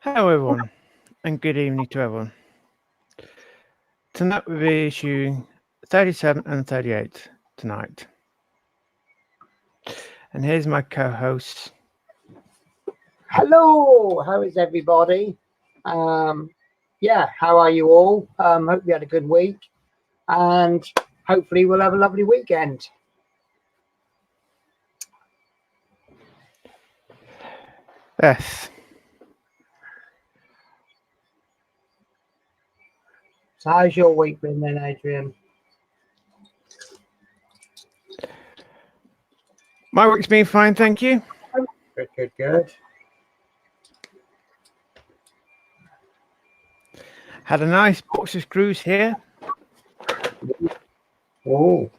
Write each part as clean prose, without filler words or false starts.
Hello everyone, and good evening to everyone. Tonight we'll be issuing 37 and 38 tonight. And here's my co-host. Hello, how is everybody? Yeah, how are you all? Hope you had a good week, and hopefully we'll have a lovely weekend. Yes. So how's your week been then, Adrian? My week's been fine, thank you. Good. Had a nice box of screws here. Oh.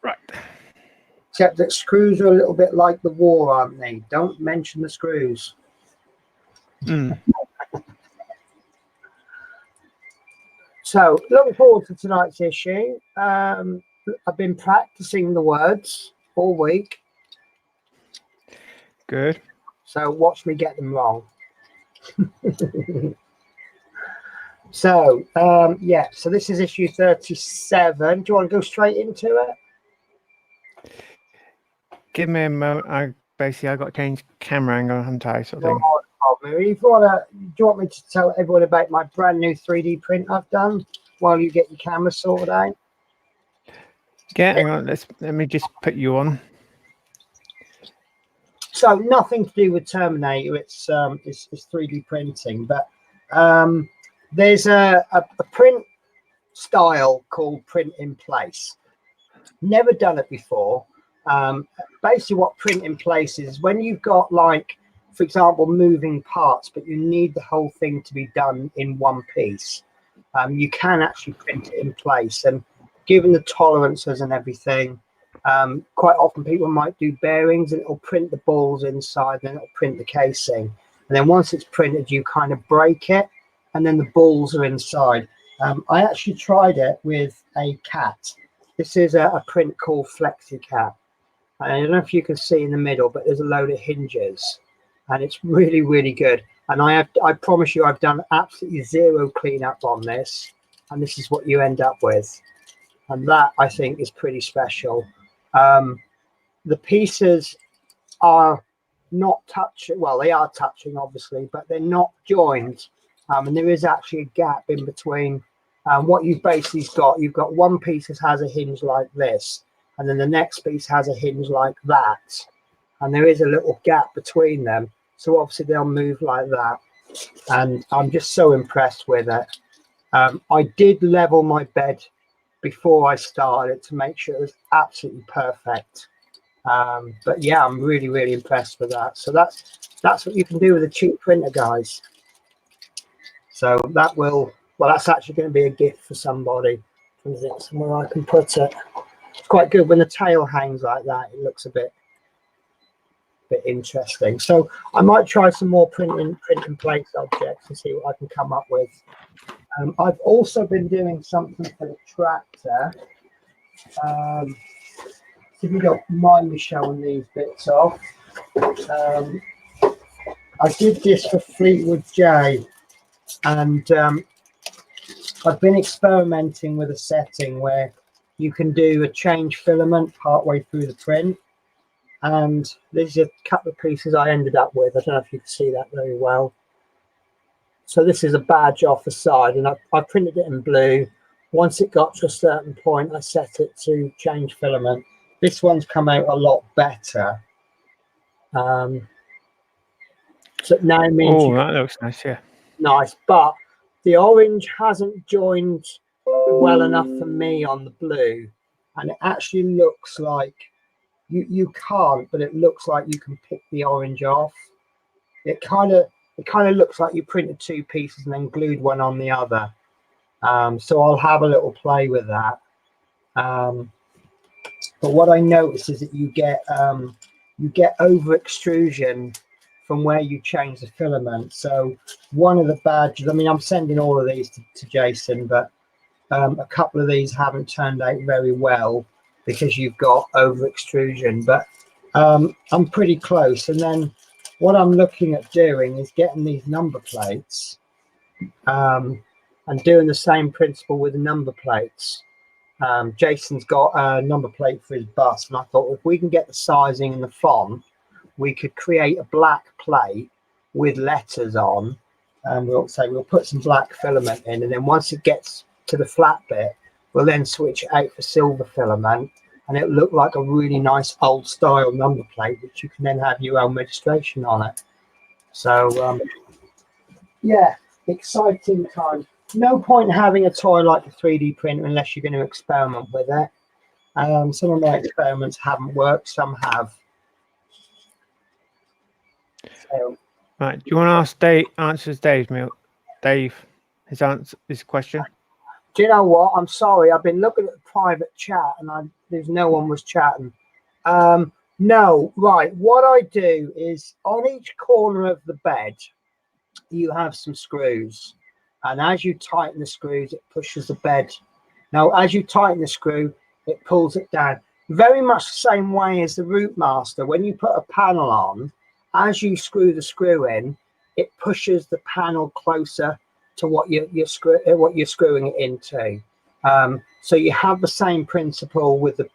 Right. Except that screws are a little bit like the war, aren't they? Don't mention the screws. So, looking forward to tonight's issue. I've been practicing the words all week. Good. So, watch me get them wrong. So, yeah, so this is issue 37. Do you want to go straight into it? Give me a moment. I got to change camera angle, haven't I? Sort of thing. If you wanna, do you want me to tell everyone about my brand new 3D print I've done while you get your camera sorted out? Yeah, hang on. Let me just put you on. So nothing to do with Terminator. It's 3D printing, but there's a print style called print in place. Never done it before. Basically, what print in place is when you've got, like, for example, moving parts, but you need the whole thing to be done in one piece. You can actually print it in place, and given the tolerances and everything, quite often people might do bearings and it'll print the balls inside, then it'll print the casing, and then once it's printed, you kind of break it, and then the balls are inside. I actually tried it with a cat. This is a print called FlexiCat. I don't know if you can see in the middle, but there's a load of hinges, and it's really, really good. And I promise you, I've done absolutely zero cleanup on this, and this is what you end up with. And that, I think, is pretty special. The pieces are not touching. Well, they are touching, obviously, but they're not joined. And there is actually a gap in between. What you've basically you've got one piece that has a hinge like this, and then the next piece has a hinge like that, and there is a little gap between them, so obviously they'll move like that, and I'm just so impressed with it. I did level my bed before I started to make sure it was absolutely perfect, but yeah, I'm really, really impressed with that. So that's what you can do with a cheap printer, guys. So that's actually going to be a gift for somebody. Somewhere I can put it. It's quite good when the tail hangs like that. It looks a bit interesting. So I might try some more print in place objects and see what I can come up with. I've also been doing something for the tractor. If you don't mind me showing these bits off, I did this for Fleetwood J, and I've been experimenting with a setting where you can do a change filament partway through the print, and there's a couple of pieces I ended up with. I don't know if you can see that very well. So this is a badge off the side, and I printed it in blue. Once it got to a certain point, I set it to change filament. This one's come out a lot better. So now it means that looks nice, yeah. Nice, but the orange hasn't joined well enough for me on the blue, and it actually looks like you can't, but it looks like you can pick the orange off. It kind of looks like you printed two pieces and then glued one on the other. So I'll have a little play with that. But what I noticed is that you get over extrusion from where you change the filament. So one of the badges, I mean, I'm sending all of these to Jason, but a couple of these haven't turned out very well because you've got over extrusion. But I'm pretty close. And then what I'm looking at doing is getting these number plates and doing the same principle with the number plates. Jason's got a number plate for his bus, and I thought if we can get the sizing and the font, we could create a black plate with letters on, and we'll put some black filament in, and then once it gets to the flat bit, we'll then switch it out for silver filament, and it'll look like a really nice old style number plate, which you can then have your own registration on it. So yeah, exciting time. No point having a toy like the 3D printer unless you're going to experiment with it. Some of my experiments haven't worked, some have. So, Right. Do you want to ask Dave? Answers Dave his question. do you know what? I'm sorry. I've been looking at the private chat and there's no one was chatting. No, right. What I do is on each corner of the bed, you have some screws. And as you tighten the screws, it pushes the bed. Now, as you tighten the screw, it pulls it down. Very much the same way as the Root Master. When you put a panel on, as you screw the screw in, it pushes the panel closer to what you're screwing it into. So you have the same principle with the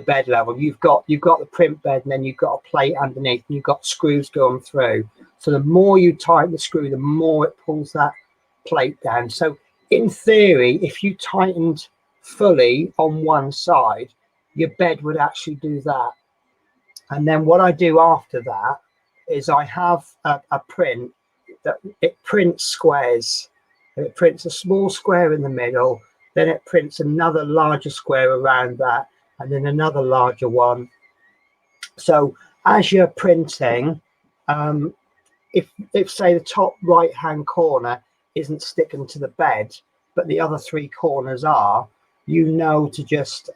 bed level. You've got the print bed, and then you've got a plate underneath, and you've got screws going through. So the more you tighten the screw, the more it pulls that plate down. So in theory, if you tightened fully on one side, your bed would actually do that. And then what I do after that is I have a print that it prints squares. It prints a small square in the middle, then it prints another larger square around that, and then another larger one. So as you're printing, if say the top right hand corner isn't sticking to the bed, but the other three corners are, you know to just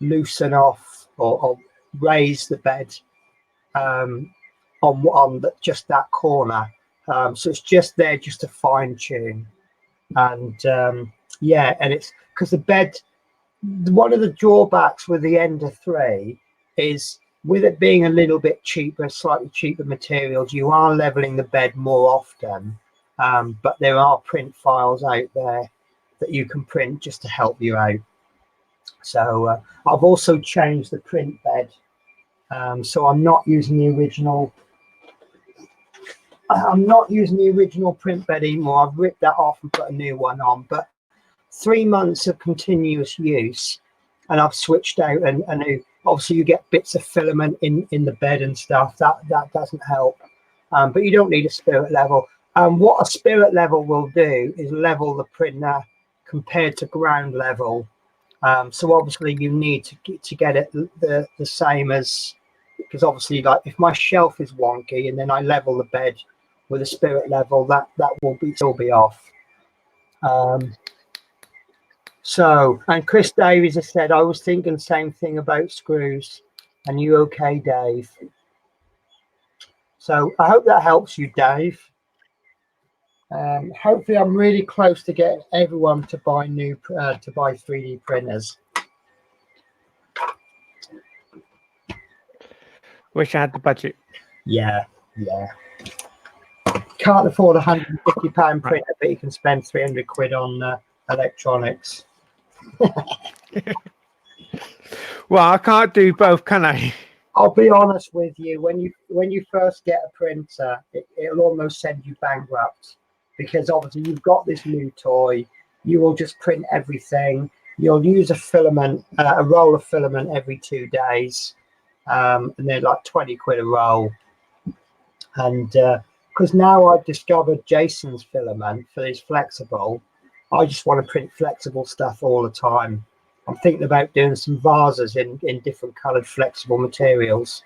loosen off or raise the bed on just that corner. So it's just there just to fine tune. And yeah, and it's because the bed, one of the drawbacks with the Ender 3 is with it being a little bit cheaper, slightly cheaper materials, you are leveling the bed more often. But there are print files out there that you can print just to help you out. So I've also changed the print bed. So I'm not using the original. I'm not using the original print bed anymore. I've ripped that off and put a new one on. But 3 months of continuous use, and I've switched out and obviously you get bits of filament in the bed and stuff. That doesn't help. But you don't need a spirit level. What a spirit level will do is level the printer compared to ground level. So obviously you need to get it the same as, because obviously like if my shelf is wonky and then I level the bed with a spirit level, that will still be off. So, and Chris Davies has said, I was thinking the same thing about screws. And you okay, Dave? So I hope that helps you, Dave. Hopefully I'm really close to getting everyone to buy 3D printers. Wish I had the budget. Yeah. Can't afford a £150 printer, but you can spend 300 quid on electronics. Well, I can't do both, can I? I'll be honest with you. When you first get a printer, it'll almost send you bankrupt, because obviously you've got this new toy. You will just print everything. You'll use a roll of filament every 2 days, and they're like 20 quid a roll. And because now I've discovered Jason's filament for this flexible, I just want to print flexible stuff all the time. I'm thinking about doing some vases in different coloured flexible materials.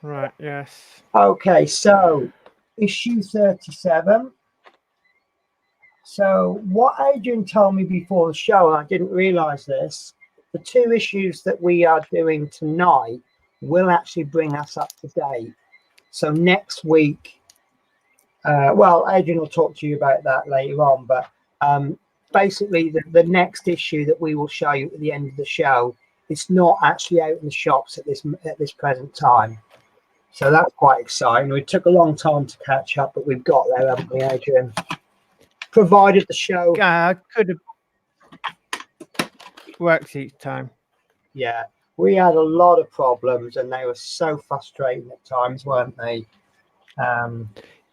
Right, yes. Okay, so issue 37. So what Adrian told me before the show, and I didn't realise this, the 2 issues that we are doing tonight will actually bring us up to date. So next week, well, Adrian will talk to you about that later on, but basically the next issue that we will show you at the end of the show. It's not actually out in the shops at this present time. So that's quite exciting. We took a long time to catch up, but we've got there, haven't we, Adrian? Provided the show could have worked each time. Yeah, we had a lot of problems, and they were so frustrating at times, weren't they?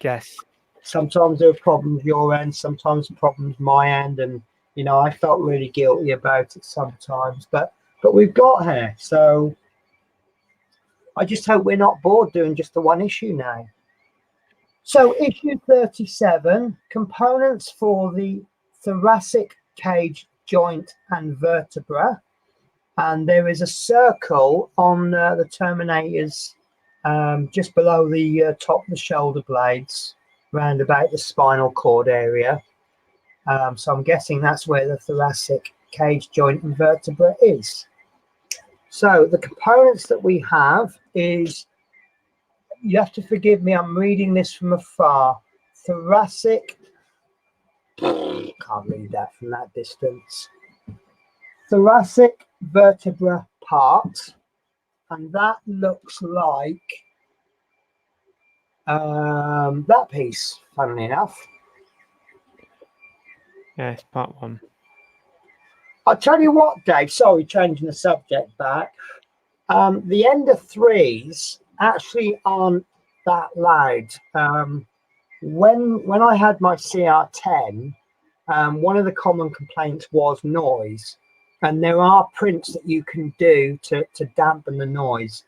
Yes. Sometimes there were problems your end, sometimes problems my end, and you know, I felt really guilty about it sometimes. But we've got here, so I just hope we're not bored doing just the one issue now. So issue 37, components for the thoracic cage joint and vertebra. And there is a circle on the Terminator's just below the top of the shoulder blades, round about the spinal cord area. So I'm guessing that's where the thoracic cage joint and vertebra is. So the components that we have is, you have to forgive me, I'm reading this from afar. Thoracic, can't read that from that distance. Thoracic vertebra part, and that looks like that piece, funnily enough. Yeah, it's part 1. I'll tell you what, Dave, sorry, changing the subject back. The Ender 3s actually aren't that loud. When I had my CR10, one of the common complaints was noise. And there are prints that you can do to dampen the noise.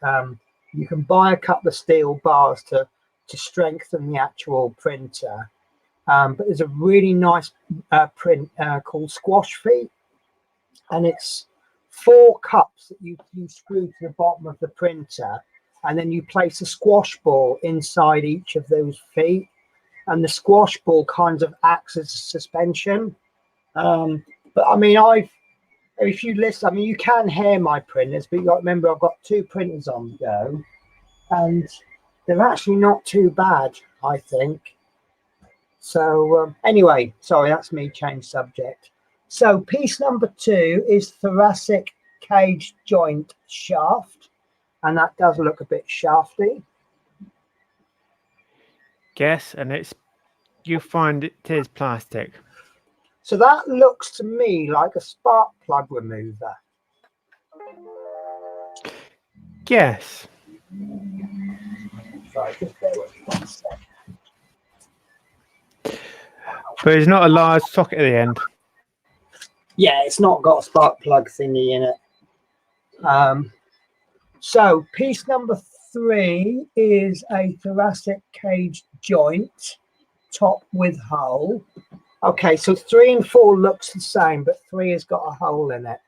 You can buy a couple of steel bars to strengthen the actual printer. But there's a really nice print called Squash Feet. And it's 4 cups that you screw to the bottom of the printer. And then you place a squash ball inside each of those feet. And the squash ball kind of acts as a suspension. But I mean, if you listen, I mean, you can hear my printers, but you got to remember I've got 2 printers on the go, and they're actually not too bad, I think. So anyway, sorry, that's me, change subject. So piece number 2 is thoracic cage joint shaft, and that does look a bit shafty. Yes, and you find it is plastic. So that looks to me like a spark plug remover. Yes. Sorry, just bear with me 1 second. But it's not a large socket at the end. Yeah, it's not got a spark plug thingy in it. So piece number 3 is a thoracic cage joint, top with hole. Okay, so 3 and 4 looks the same, but 3 has got a hole in it.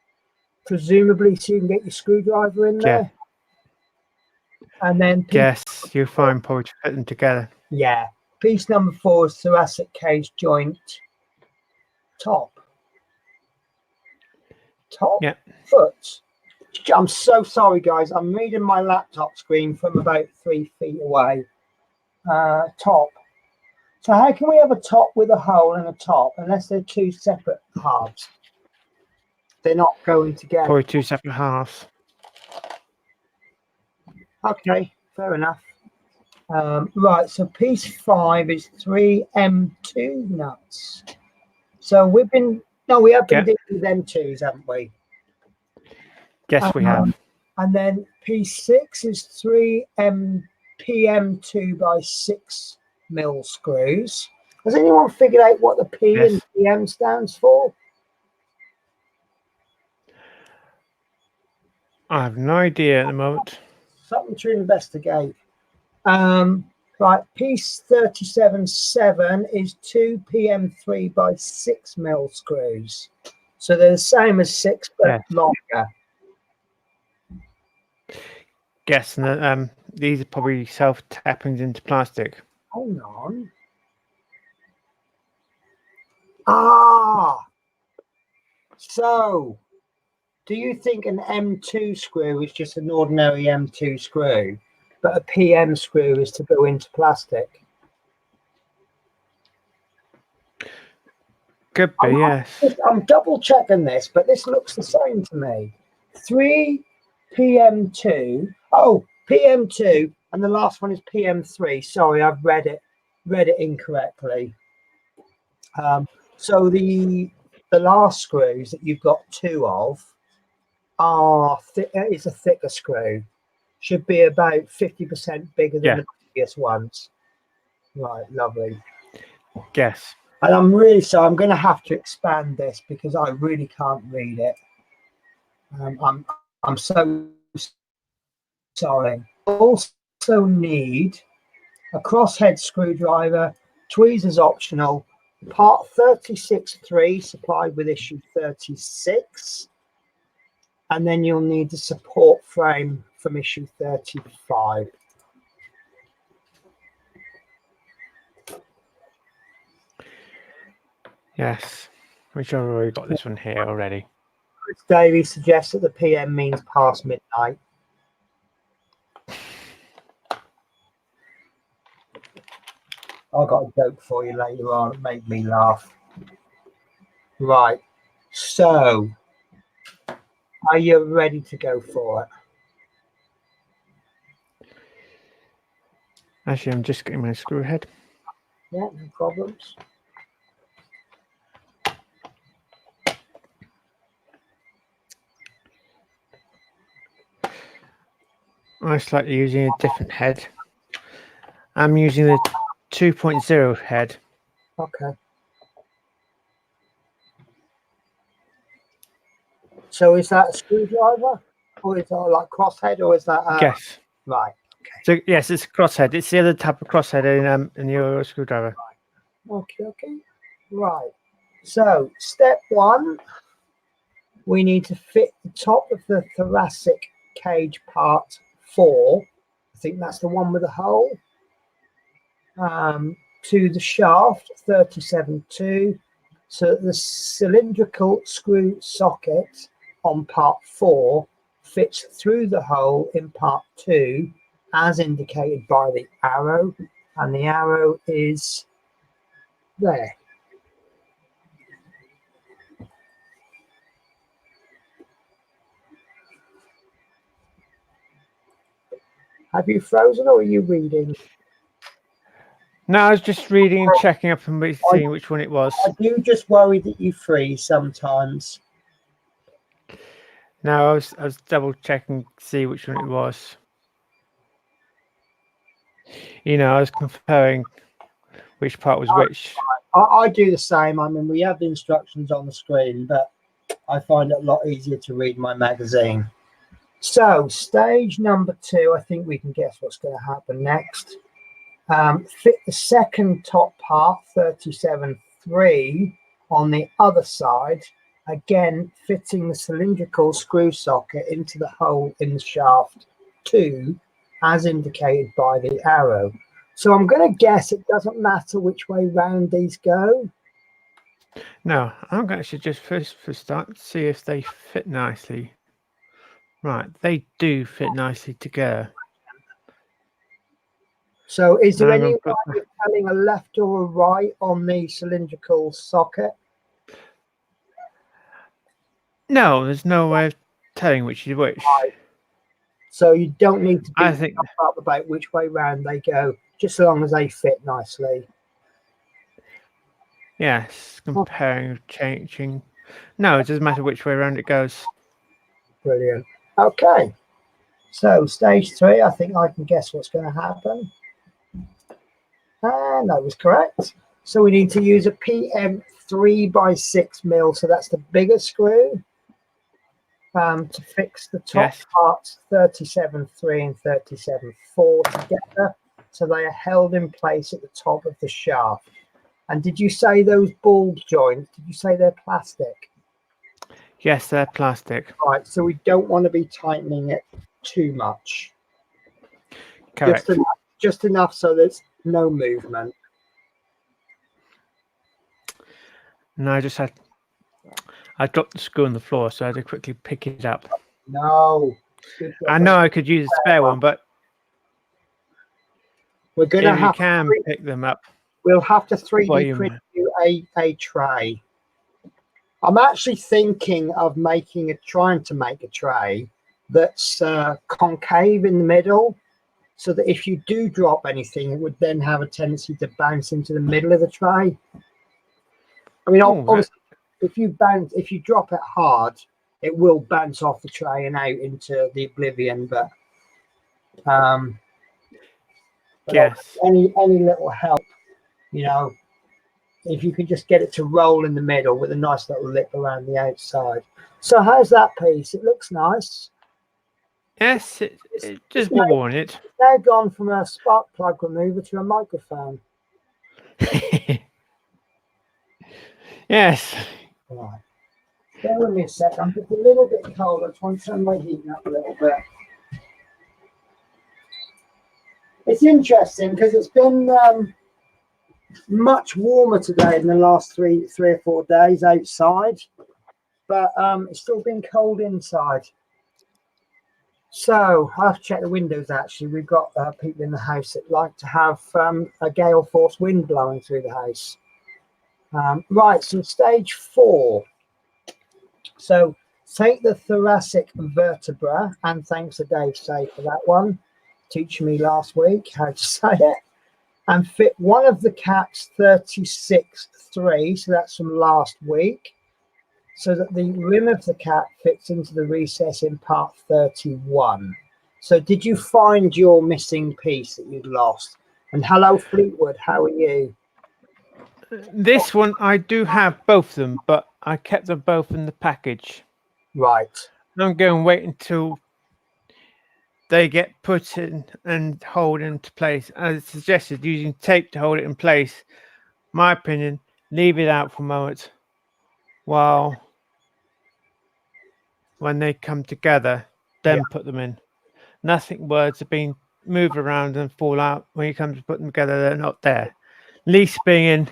Presumably so you can get your screwdriver in there. And then yes, you find probably to put them together. Yeah. Piece number 4 is thoracic cage joint, top. Yeah. Foot. I'm so sorry, guys. I'm reading my laptop screen from about 3 feet away. Top. So how can we have a top with a hole and a top unless they're 2 separate halves? They're not going together. Probably 2 separate halves. Okay, fair enough. Right, so piece 5 is 3 M2 nuts. So we have been dealing with M2s, haven't we? Yes, we have. And then piece 6 is 3 PM2 by 6 mil screws. Has anyone figured out what the P and PM stands for? I have no idea at the moment. Something to investigate. Right, piece 37-7 is 2 PM3 by 6 mil screws. So they're the same as 6, but longer. Yes, and these are probably self-tappings into plastic. Hold on. Ah, so do you think an M2 screw is just an ordinary M2 screw, but a PM screw is to go into plastic? Could be, yes. I'm double checking this, but this looks the same to me. 3 PM2. Oh, PM2, and the last one is PM3. Sorry, I've read it incorrectly. So the last screws that you've got 2 of are is a thicker screw. Should be about 50% bigger than the previous ones. Right, lovely. Yes. And I'm really sorry. I'm going to have to expand this because I really can't read it. I'm so sorry. Also need a crosshead screwdriver. Tweezers optional. Part 36.3 supplied with issue 36. And then you'll need the support frame from issue 35. Yes. Which I've already got this one here already. Davey suggests that the PM means past midnight. I've got a joke for you later on. It made me laugh. Right. So, are you ready to go for it? Actually, I'm just getting my screw head. Yeah, no problems. I'm slightly using a different head. I'm using the 2.0 head. Okay. So is that a screwdriver? Or is that like crosshead? Or is that Yes. right? So yes, it's a crosshead. It's the other type of crosshead in your screwdriver. Okay. Right. So step 1, we need to fit the top of the thoracic cage part 4. I think that's the one with the hole. To the shaft 37.2, so that the cylindrical screw socket on part 4 fits through the hole in part 2 as indicated by the arrow, and the arrow is there. Have you frozen or are you reading? No, I was just reading and checking up and seeing which one it was. I do just worry that you freeze sometimes. No, I was double checking to see which one it was. You know, I was comparing which part was which. I do the same. I mean, we have the instructions on the screen, but I find it a lot easier to read my magazine. So stage number 2, I think we can guess what's going to happen next. Fit the second top part 37.3 on the other side, again fitting the cylindrical screw socket into the hole in the shaft 2 as indicated by the arrow. So I'm going to guess it doesn't matter which way round these go. No, I'm going to just first start see if they fit nicely. Right, they do fit nicely together. So is there any way of telling a left or a right on the cylindrical socket? No, there's no way of telling which is which. Right. So you don't need to I beat think up about which way round they go, just as long as they fit nicely. yes, comparing, changing. No, it doesn't matter which way around it goes. Brilliant. Okay. So stage 3, I think I can guess what's going to happen. And that was correct. So we need to use a PM 3x6 mil. So that's the bigger screw to fix the top parts 37.3 and 37.4 together. So they are held in place at the top of the shaft. And did you say those ball joints, did you say they're plastic? Yes, they're plastic. Right, so we don't want to be tightening it too much. Correct. Just enough so there's no movement. No, I dropped the screw on the floor, so I had to quickly pick it up. No. I know I could use a spare one, but we're going to if you can pick them up. We'll have to 3D print you a tray. I'm actually thinking of trying to make a tray that's concave in the middle, so that if you do drop anything, it would then have a tendency to bounce into the middle of the tray. I mean, Oh, obviously, if you drop it hard, it will bounce off the tray and out into the oblivion. But yes. any little help, you know, if you can just get it to roll in the middle with a nice little lip around the outside. So how's that piece? It looks nice. Yes, It's just now, warn it. now gone from a spark plug remover to a microphone. Yes. Right. Bear with me a sec. I'm just a little bit cold. I just want to turn my heating up a little bit. It's interesting because it's been much warmer today in the last three or 4 days outside, but it's still been cold inside. So I have to check the windows. Actually, we've got people in the house that like to have a gale force wind blowing through the house. Right, so stage 4. So take the thoracic vertebra, and thanks to Dave Say for that one, teaching me last week how to say it, and fit one of the caps 36.3, so that's from last week, so that the rim of the cap fits into the recess in part 31. So did you find your missing piece that you'd lost? And hello Fleetwood, how are you? This one, I do have both of them, but I kept them both in the package. Right. I'm going to wait until they get put in and hold into place. As suggested, using tape to hold it in place. My opinion, leave it out for a moment while when they come together, then put them in. Nothing words are being moved around and fall out. When you come to put them together, they're not there. Least being in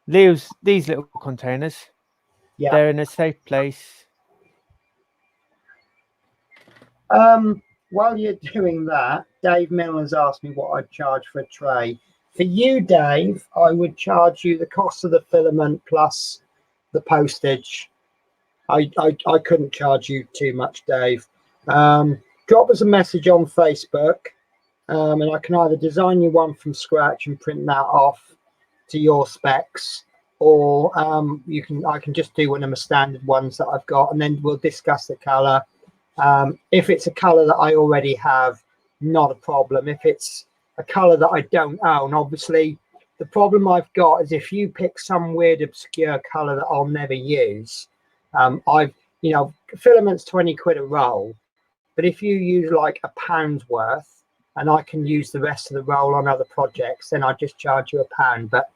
these little containers. Yeah. They're in a safe place. While you're doing that, Dave Miller's asked me what I'd charge for a tray. For you, Dave, I would charge you the cost of the filament plus the postage. I couldn't charge you too much, Dave. Drop us a message on Facebook, and I can either design you one from scratch and print that off to your specs, or I can just do one of my standard ones that I've got, and then we'll discuss the color. If it's a color that I already have, not a problem. If it's a color that I don't own, obviously the problem I've got is if you pick some weird obscure color that I'll never use, filament's 20 quid a roll, but if you use like £1 worth and I can use the rest of the roll on other projects, then I just charge you £1. But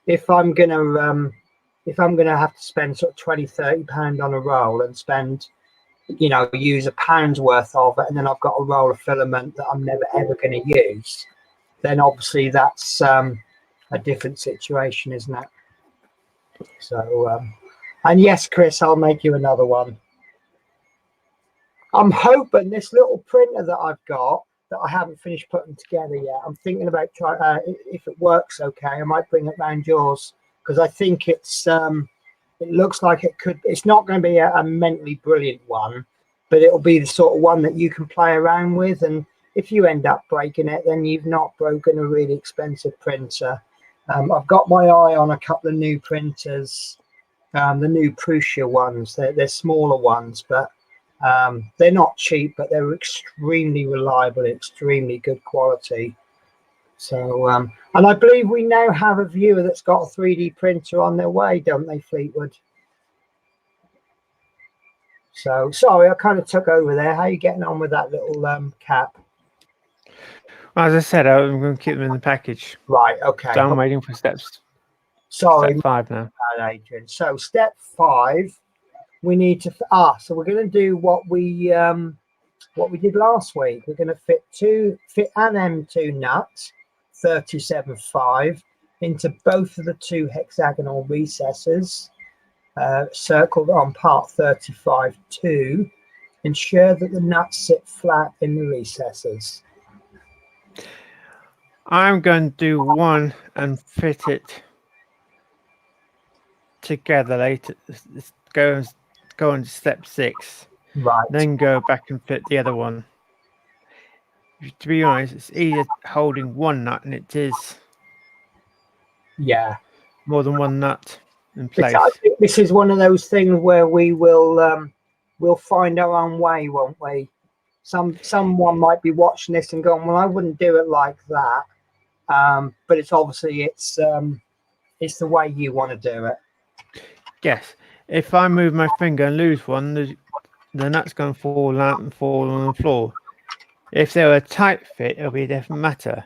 if I'm gonna have to spend sort of 20-30 pound on a roll and spend, use £1 worth of it, and then I've got a roll of filament that I'm never ever going to use, then obviously that's a different situation, isn't it? So and yes, Chris, I'll make you another one. I'm hoping this little printer that I've got that I haven't finished putting together yet, I'm thinking about if it works okay, I might bring it round yours, because I think it looks like it's not going to be a mentally brilliant one, but it'll be the sort of one that you can play around with, and if you end up breaking it, then you've not broken a really expensive printer. I've got my eye on a couple of new printers, the new Prusa ones. They're smaller ones, but they're not cheap, but they're extremely reliable, extremely good quality. So, and I believe we now have a viewer that's got a 3D printer on their way, don't they, Fleetwood? So, sorry, I kind of took over there. How are you getting on with that little cap? As I said, I'm going to keep them in the package. Right, okay. So I'm waiting for step 5 now. Adrian. So, step 5, we need to so we're going to do what we did last week. We're going to fit an M2 nut 37.5 into both of the 2 hexagonal recesses circled on part 35.2. Ensure that the nuts sit flat in the recesses. I'm going to do one and fit it together later. Go on to step 6, Right. then go back and fit the other one. To be honest, it's easier holding one nut than it is Yeah. more than one nut in But I place. think this is one of those things where we will we'll find our own way, won't we? Someone might be watching this and going, "Well, I wouldn't do it like that." But it's obviously it's the way you want to do it. Yes, if I move my finger and lose one, the nut's going to fall out and fall on the floor. If they were a tight fit, it'll be a different matter.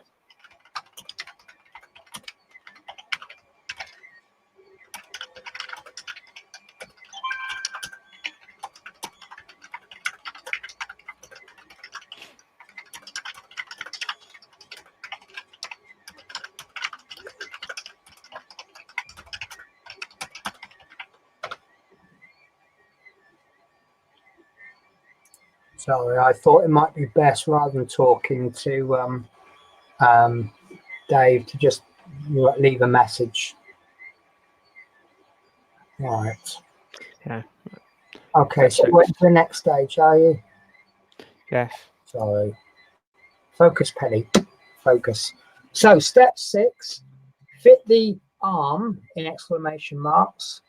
Sorry, I thought it might be best rather than talking to Dave to just leave a message. Right. Yeah. Okay, so we're to the next stage, are you? Yes. Sorry. Focus, Penny. Focus. So step 6, fit the arm in exclamation marks,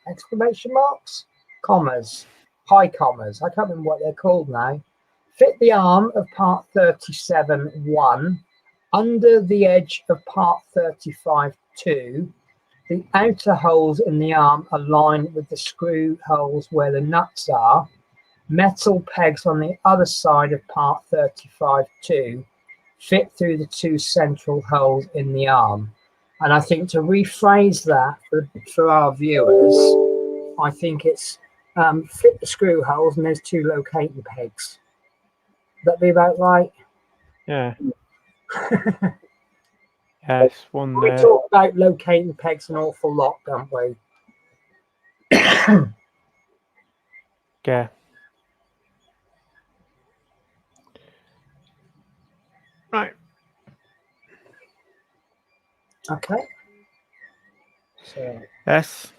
commas, high commas. I can't remember what they're called now. Fit the arm of part 37(1) under the edge of part 35(2). The outer holes in the arm align with the screw holes where the nuts are. Metal pegs on the other side of part 35(2) fit through the 2 central holes in the arm. And I think to rephrase that for our viewers, I think it's fit the screw holes and there's 2 locating pegs. That be about right? Yeah. Yes, one We there. talk about locating pegs an awful lot, don't we? Yeah. Right. Okay. Yes.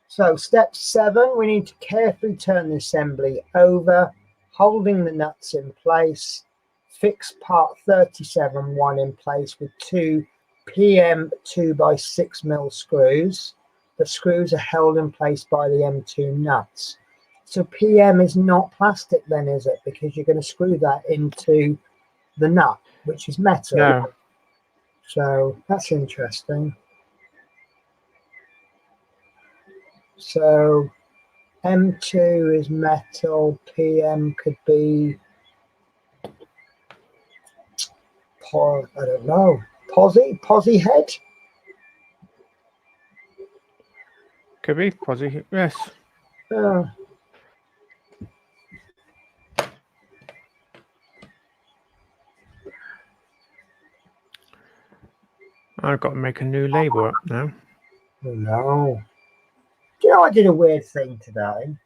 So step 7, we need to carefully turn the assembly over, holding the nuts in place. Fix part 37(1) in place with 2 PM 2x6mm screws. The screws are held in place by the M2 nuts. So PM is not plastic then, is it? Because you're going to screw that into the nut, which is metal. No. So that's interesting. So M2 is metal, PM could be, I don't know, Posy head? Could be positive. Yes. Uh, I've got to make a new label up now. no. Do you know, I did a weird thing today.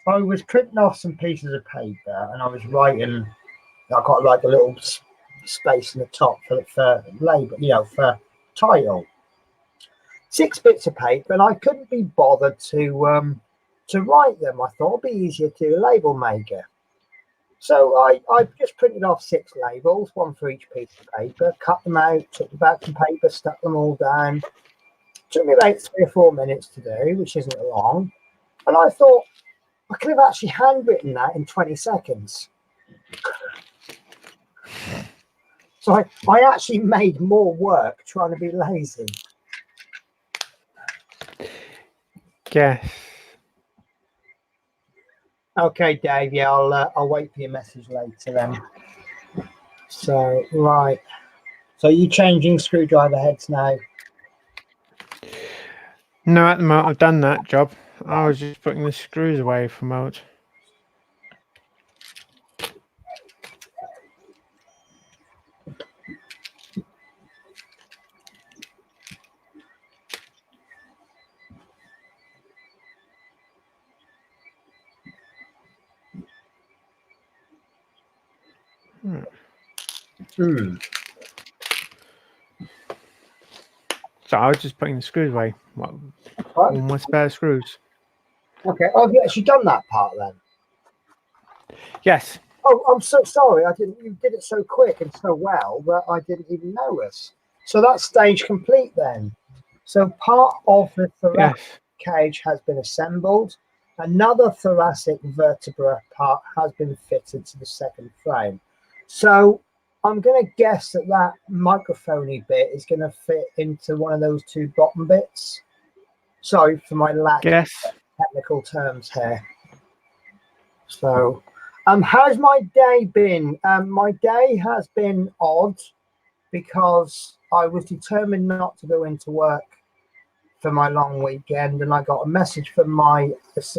I was printing off some pieces of paper and I was writing, I got like a little space in the top for label, for title. 6 bits of paper, and I couldn't be bothered to write them. I thought it'd be easier to do a label maker. So I just printed off 6 labels, 1 for each piece of paper, cut them out, took the back and paper, stuck them all down. Took me about 3 or 4 minutes to do, which isn't long. And I thought I could have actually handwritten that in 20 seconds. So I actually made more work trying to be lazy. Yes. Okay, Dave. Yeah, I'll wait for your message later then. So right. So you changing screwdriver heads now? No, at the moment I've done that job. I was just putting the screws away for a moment. So So I was just putting the screws away. All Right. my spare screws. Okay. Oh, have you actually done that part then? Yes. Oh, I'm so sorry. I didn't. You did it so quick and so well that I didn't even notice. So that's stage complete then. So part of the thoracic Yes. cage has been assembled. Another thoracic vertebra part has been fitted to the second frame. So I'm going to guess that that microphony bit is going to fit into one of those two bottom bits. Sorry for my lack Yes. of technical terms here. So, how's my day been? My day has been odd because I was determined not to go into work for my long weekend, and I got a message from my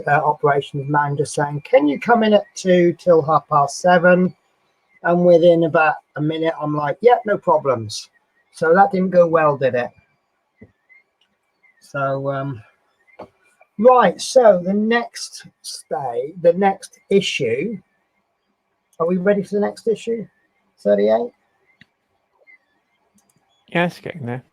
operations manager saying, "Can you come in at 2 till 7:30?" And within about a minute, I'm like, "Yeah, no problems." So that didn't go well, did it? So, right. So the next issue. Are we ready for the next issue? 38. Yes, getting there.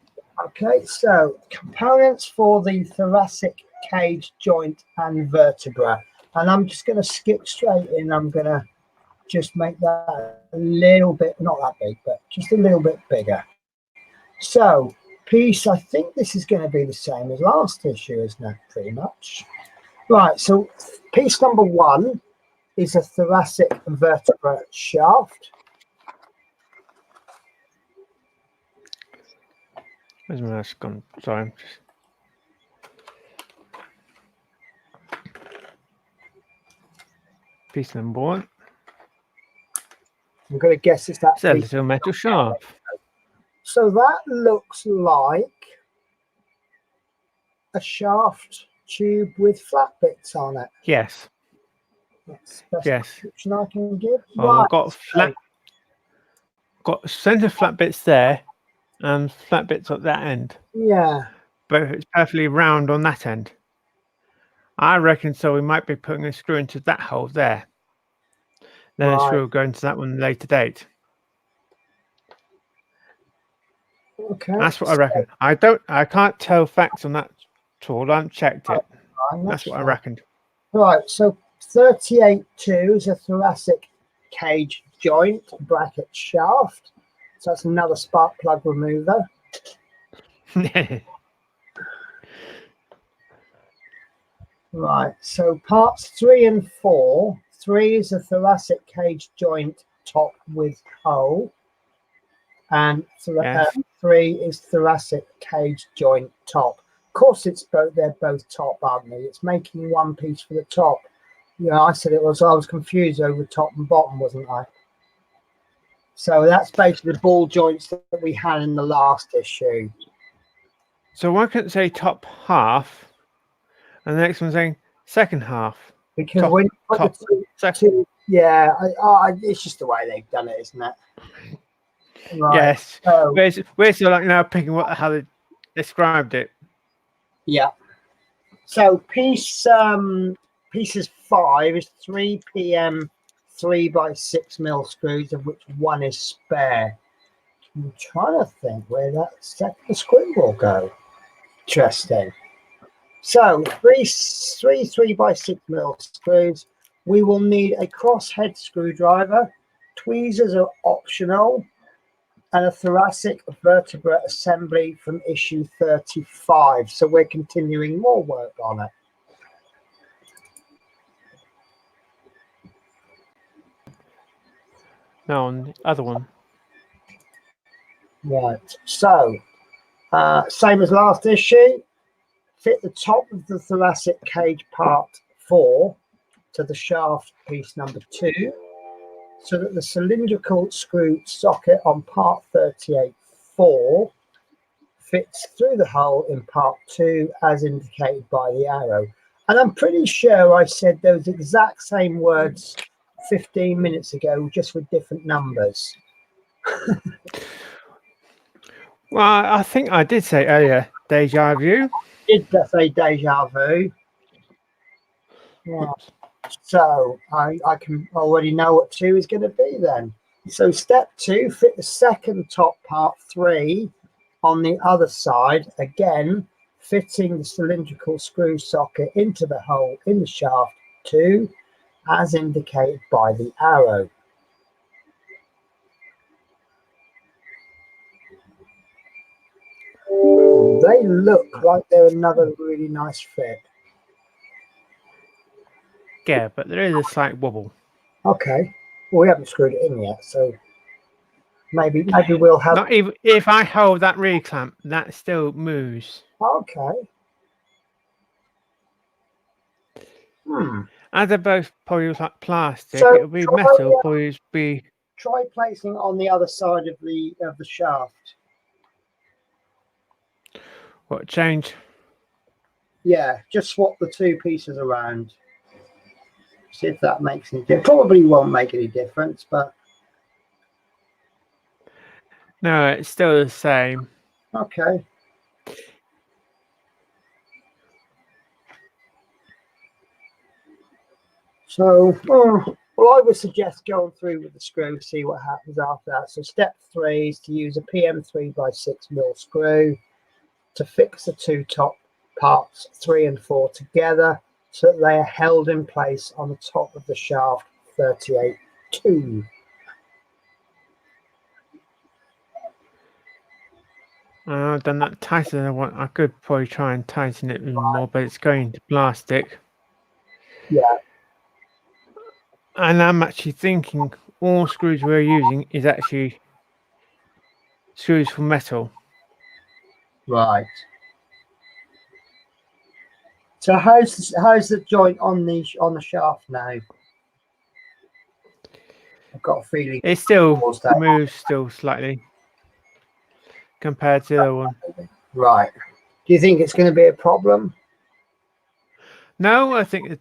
Okay, so components for the thoracic cage joint and vertebra. And I'm just going to skip straight in. I'm going to just make that a little bit, not that big, but just a little bit bigger. So, piece, I think this is going to be the same as last issue, isn't it? Pretty much. Right, so piece number 1 is a thoracic vertebra shaft. Where's my mouse gone? Sorry. Piece number 1. I'm going to guess it's that It's a piece. little metal shaft. So that looks like a shaft tube with flat bits on it. Yes. That's the best Yes. description I can give. Well, Right. I've got centre flat bits there and flat bits at that end. Yeah. But it's perfectly round on that end. I reckon so. We might be putting a screw into that hole there. Then a screw will go into that one at a later date. Okay. That's what I reckon. I can't tell facts on that at all. I haven't checked it. That's what I reckoned. Right. So 38-2 is a thoracic cage joint bracket shaft. So that's another spark plug remover. Right. So parts 3 and 4. 3 is a thoracic cage joint top with hole. And 3 is thoracic cage joint top. Of course, they're both top, aren't they? It's making one piece for the top. Yeah, I said it was. I was confused over top and bottom, wasn't I? So that's basically the ball joints that we had in the last issue. So why couldn't it say top half, and the next one saying second half? Because top, when you put top, the two, yeah, it's just the way they've done it, isn't it? Right. Yes. So, we're still like now picking how they described it. Yeah. So pieces 5 is 3 PM 3x6mm screws, of which one is spare. I'm trying to think where that second screw will go. Interesting. So three 3x6mm screws. We will need a crosshead screwdriver. Tweezers are optional. And a thoracic vertebra assembly from issue 35. So we're continuing more work on it. No, on the other one. Right. So, same as last issue. Fit the top of the thoracic cage part 4 to the shaft piece number 2, so that the cylindrical screw socket on part 38-4 fits through the hole in part 2 as indicated by the arrow. And I'm pretty sure I said those exact same words 15 minutes ago, just with different numbers. Well, I think I did say earlier, deja vu. Did say deja vu? Yeah. So I can already know what 2 is going to be then. So step 2, fit the second top part 3 on the other side, again, fitting the cylindrical screw socket into the hole in the shaft too, as indicated by the arrow. They look like they're another really nice fit. Yeah, but there is a slight wobble. Okay, well, we haven't screwed it in yet, so maybe we'll have. Not even if I hold that reclamp, that still moves. Okay. As they're both probably like plastic, So it'll be metal. Probably be try placing on the other side of the shaft. what change? Yeah, just swap the two pieces around. See if that makes any difference. Probably won't make any difference, but No, it's still the same. okay. So, well, I would suggest going through with the screw, see what happens after that. So, step 3 is to use a PM 3x6mm screw to fix the two top parts 3 and 4 together so that they are held in place on the top of the shaft 38-2. I've done that tighter than I want. I could probably try and tighten it even more, but it's going to plastic. Yeah. And I'm actually thinking all screws we're using is actually screws from metal. Right. So how's the joint on the shaft now? I've got a feeling It still moves still slightly compared to the other one. Right. Do you think it's going to be a problem? No, I think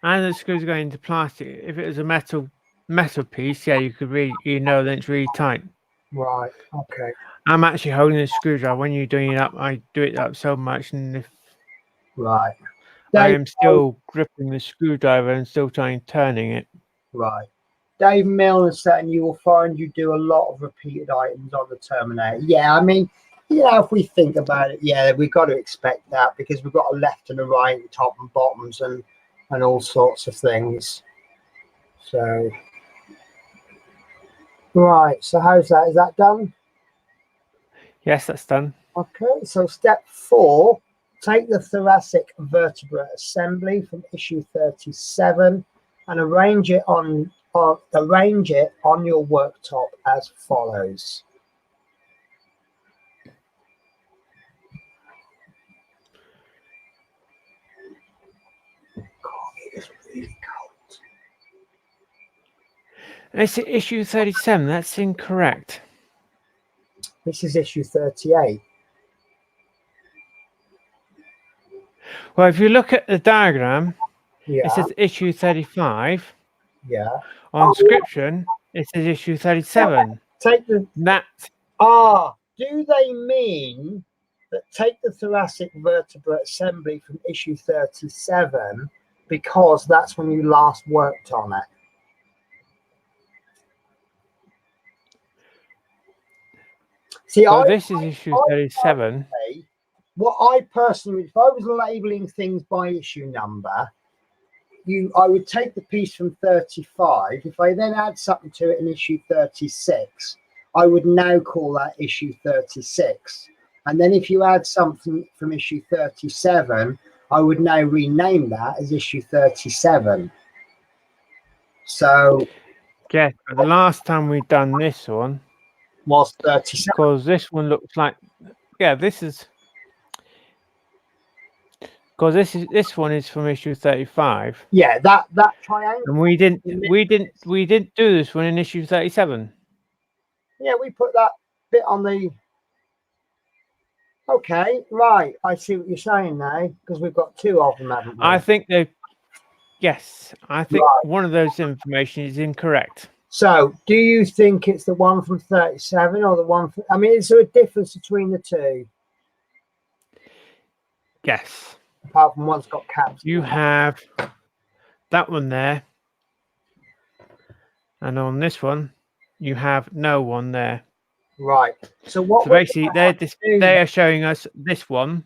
and the screws are going into plastic. If it was a metal piece, yeah, you could then it's really tight. Right. Okay. I'm actually holding the screwdriver. When you're doing it up, I do it up so much, and if Right. I am still gripping the screwdriver and still turning it. Right. Dave Milner said, and you will find you do a lot of repeated items on the Terminator. Yeah, I mean, if we think about it, yeah, we've got to expect that because we've got a left and a right, and top and bottoms, and all sorts of things. So, right. So, how's that? Is that done? Yes, that's done. Okay. So, step 4: take the thoracic vertebrae assembly from issue 37 and arrange it on your worktop as follows. God, it is really cold. It's issue 37. That's incorrect. This is issue 38. Well, if you look at the diagram, Yeah. it says issue 35. Yeah. On description, it says issue 37. Take the that. Do they mean that take the thoracic vertebra assembly from issue 37 because that's when you last worked on it? See, This is issue 37. What I personally, if I was labeling things by issue number, I would take the piece from 35. If I then add something to it in issue 36, I would now call that issue 36. And then if you add something from issue 37, I would now rename that as issue 37. So, yeah, but the last time we done this one was 37. Because this one looks like, this is because this one is from issue 35. Yeah, that triangle. And we didn't do this one in issue 37. Yeah, we put that bit on the. Okay, right. I see what you're saying now because we've got two of them, haven't we? I think one of those information is incorrect. So, do you think it's the one from 37 or the one from, I mean, is there a difference between the two? Yes. Apart from one's got caps. You have that one there. And on this one, you have no one there. Right. So what So we're basically, gonna have to do they are showing us this one.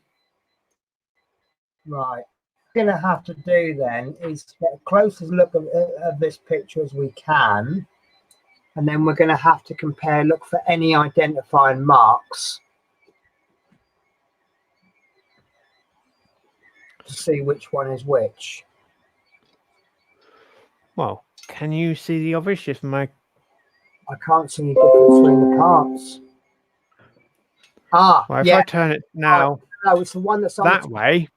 right. We're gonna have to do then is get a closest look of this picture as we can, and then we're gonna have to compare, look for any identifying marks to see which one is which. Well, can you see the obvious? Just my I can't see any difference between the parts. Ah, well, if yeah. I turn it now No, it's the one that's on that the way.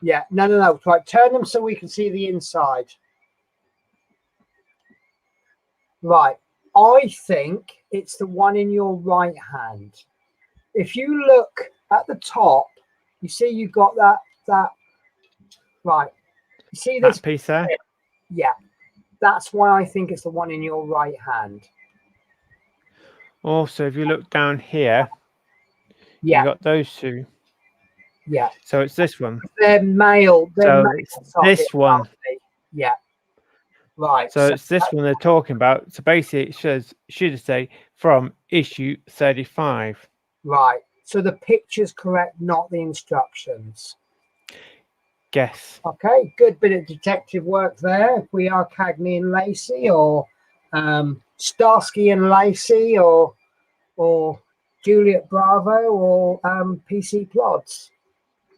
yeah. No. Right, turn them so we can see the inside. Right. I think it's the one in your right hand. If you look at the top, you see you've got that right. You see this? That piece there. Yeah. That's why I think it's the one in your right hand. Also, if you look down here, Yeah. you got those two. Yeah. So it's this one. They're male. They're So male it's socket, this one. aren't they? Yeah. Right. So it's this one they're talking about. So basically, it should say from issue 35. Right. So the picture's correct, not the instructions. Guess. Okay, good bit of detective work there. If we are Cagney and Lacey, or Starsky and Lacey, or Juliet Bravo, or PC Plods,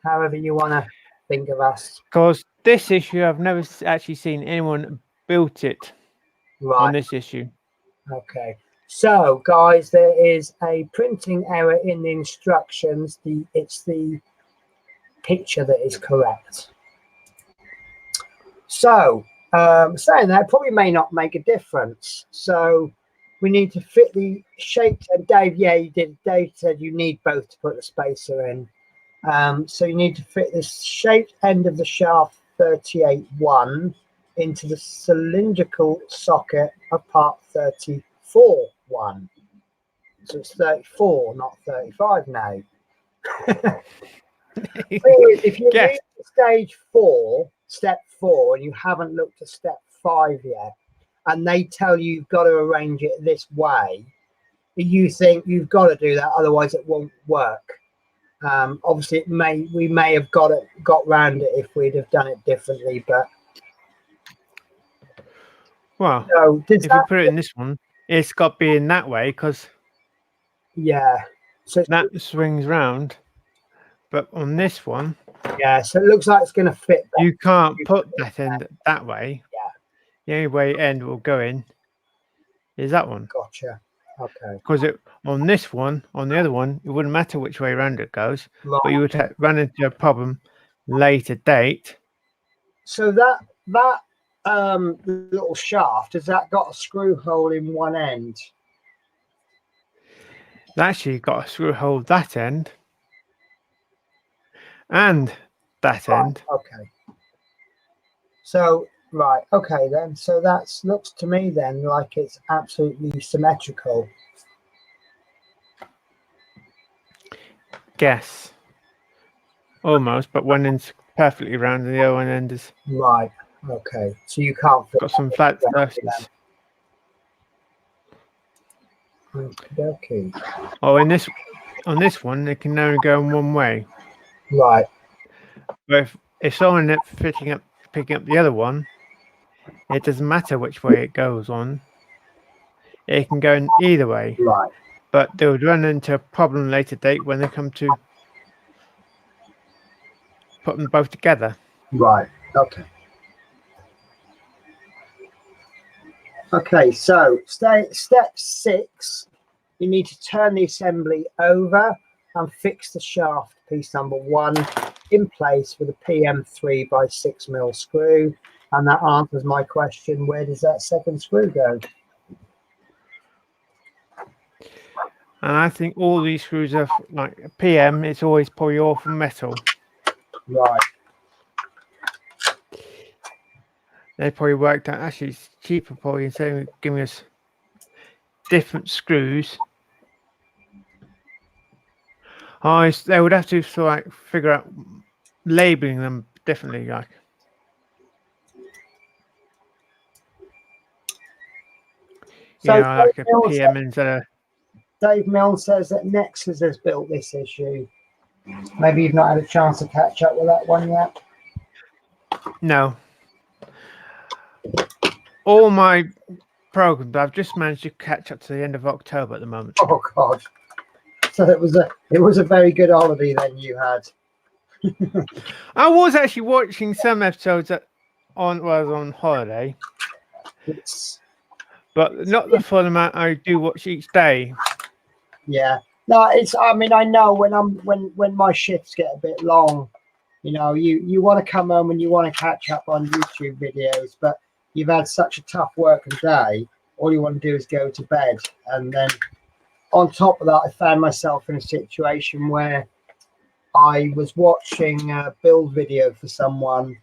however you want to think of us. Because this issue, I've never actually seen anyone built it Right. on this issue. Okay. So, guys, there is a printing error in the instructions. It's the picture that is correct. So, saying that probably may not make a difference. So, we need to fit the shape. And Dave, yeah, you did. Dave said you need both to put the spacer in. So you need to fit this shaped end of the shaft 38-1 into the cylindrical socket of part 34-1. So it's 34, not 35 now. If you Guess. read stage 4, step 4, and you haven't looked at step 5 yet, and they tell you you've got to arrange it this way, you think you've got to do that, otherwise it won't work. Obviously, we may have got round it if we'd have done it differently, but Well, so if you put it in this one, it's got to be in that way because yeah, so that swings round. But on this one, yeah, so it looks like it's going to fit better. you can't put that end that way. Yeah. The only way end will go in is that one. Gotcha. Okay. Because on this one, on the other one, it wouldn't matter which way around it goes, Right. but you would run into a problem later date. So that little shaft, has that got a screw hole in one end? It's actually got a screw hole that end and that end. Okay. So right, okay then. So that looks to me then like it's absolutely symmetrical. Guess. Almost, but one end's perfectly round and the other one end is Right. Okay. So you can't fit got some flat surfaces. Okay. Oh, on this one, it can only go in one way. Right. But if someone is picking up the other one, it doesn't matter which way it goes on. It can go in either way. Right. But they would run into a problem later date when they come to put them both together. Right. Okay. Okay. So step 6, you need to turn the assembly over and fix the shaft piece number 1 in place with a PM3 by 6mm screw. And that answers my question: where does that second screw go? And I think all these screws are like PM. It's always polyurethane metal. Right. They probably worked out actually it's cheaper probably instead of giving us different screws. Oh, they would have to sort of figure out labeling them differently, like. So Like a PM instead of. Dave Milne says that Nexus has built this issue. Maybe you've not had a chance to catch up with that one yet. No. All my programs, I've just managed to catch up to the end of October at the moment. Oh God! So it was a very good holiday then you had. I was actually watching some episodes while I was on holiday, but not the full amount I do watch each day. Yeah. No, it's. I mean, I know when my shifts get a bit long, you know, you want to come home and you want to catch up on YouTube videos, but you've had such a tough working day. All you want to do is go to bed, and then on top of that, I found myself in a situation where I was watching a build video for someone,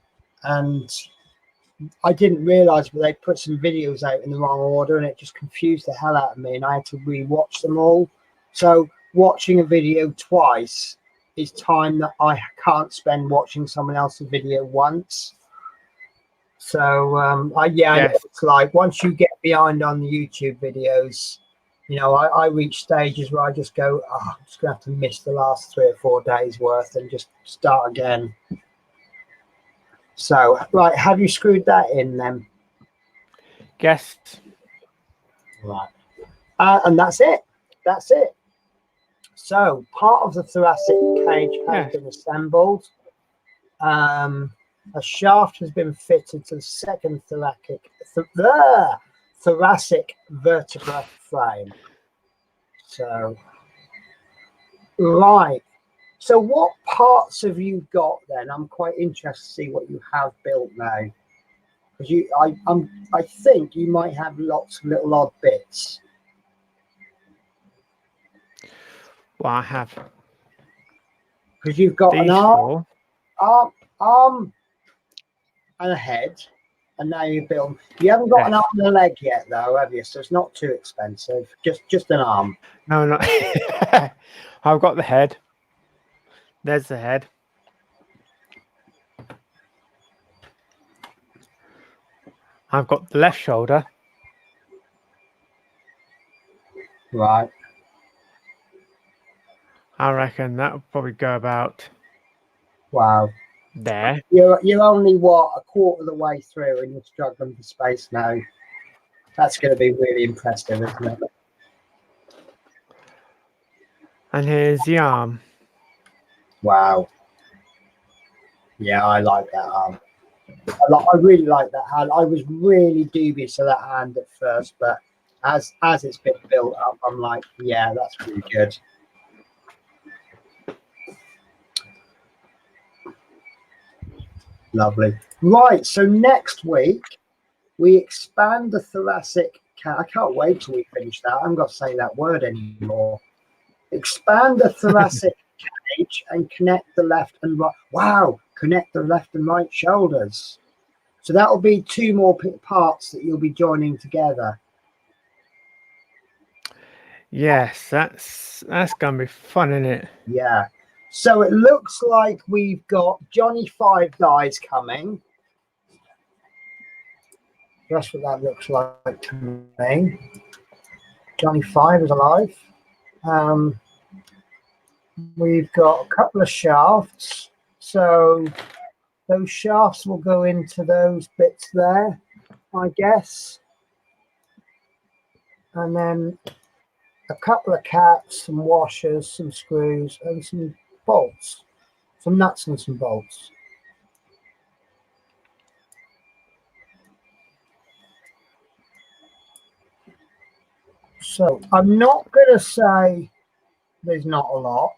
and I didn't realize, but they put some videos out in the wrong order, and it just confused the hell out of me, and I had to re-watch them all. So watching a video twice is time that I can't spend watching someone else's video once. So Yes. it's like once you get behind on the YouTube videos, you know, I reach stages where I just go, oh, I'm just gonna have to miss the last 3 or 4 days worth and just start again. So right, have you screwed that in then? Yes. Right. And that's it. That's it. So part of the thoracic cage has been assembled. A shaft has been fitted to the second thoracic vertebra frame. So, right. So what parts have you got then? I'm quite interested to see what you have built now. Because I think you might have lots of little odd bits. Well, I have. Because you've got These an four. arm and a head, and now you build. You haven't got an arm and a leg yet, though, have you? So it's not too expensive. Just an arm. No, not. I've got the head. There's the head. I've got the left shoulder. Right. I reckon that will probably go about. Wow. There. You're only what, a quarter of the way through, and you're struggling for space now. That's going to be really impressive, isn't it? And here's the arm. Wow. Yeah, I like that arm. I really like that hand. I was really dubious of that hand at first, but as it's been built up, I'm like, yeah, that's really good. Lovely. Right, so next week we expand the thoracic. I can't wait till we finish that. I'm not saying that word anymore. Expand the thoracic cage and connect the left and right. Wow, connect the left and right shoulders. So that will be 2 more parts that you'll be joining together. Yes, that's gonna be fun, isn't it? Yeah. So it looks like we've got Johnny Five Guys coming. That's what that looks like to me. Johnny Five is alive. We've got a couple of shafts. So those shafts will go into those bits there, I guess. And then a couple of caps, some washers, some screws, and some bolts. Some nuts and some bolts. So I'm not going to say there's not a lot.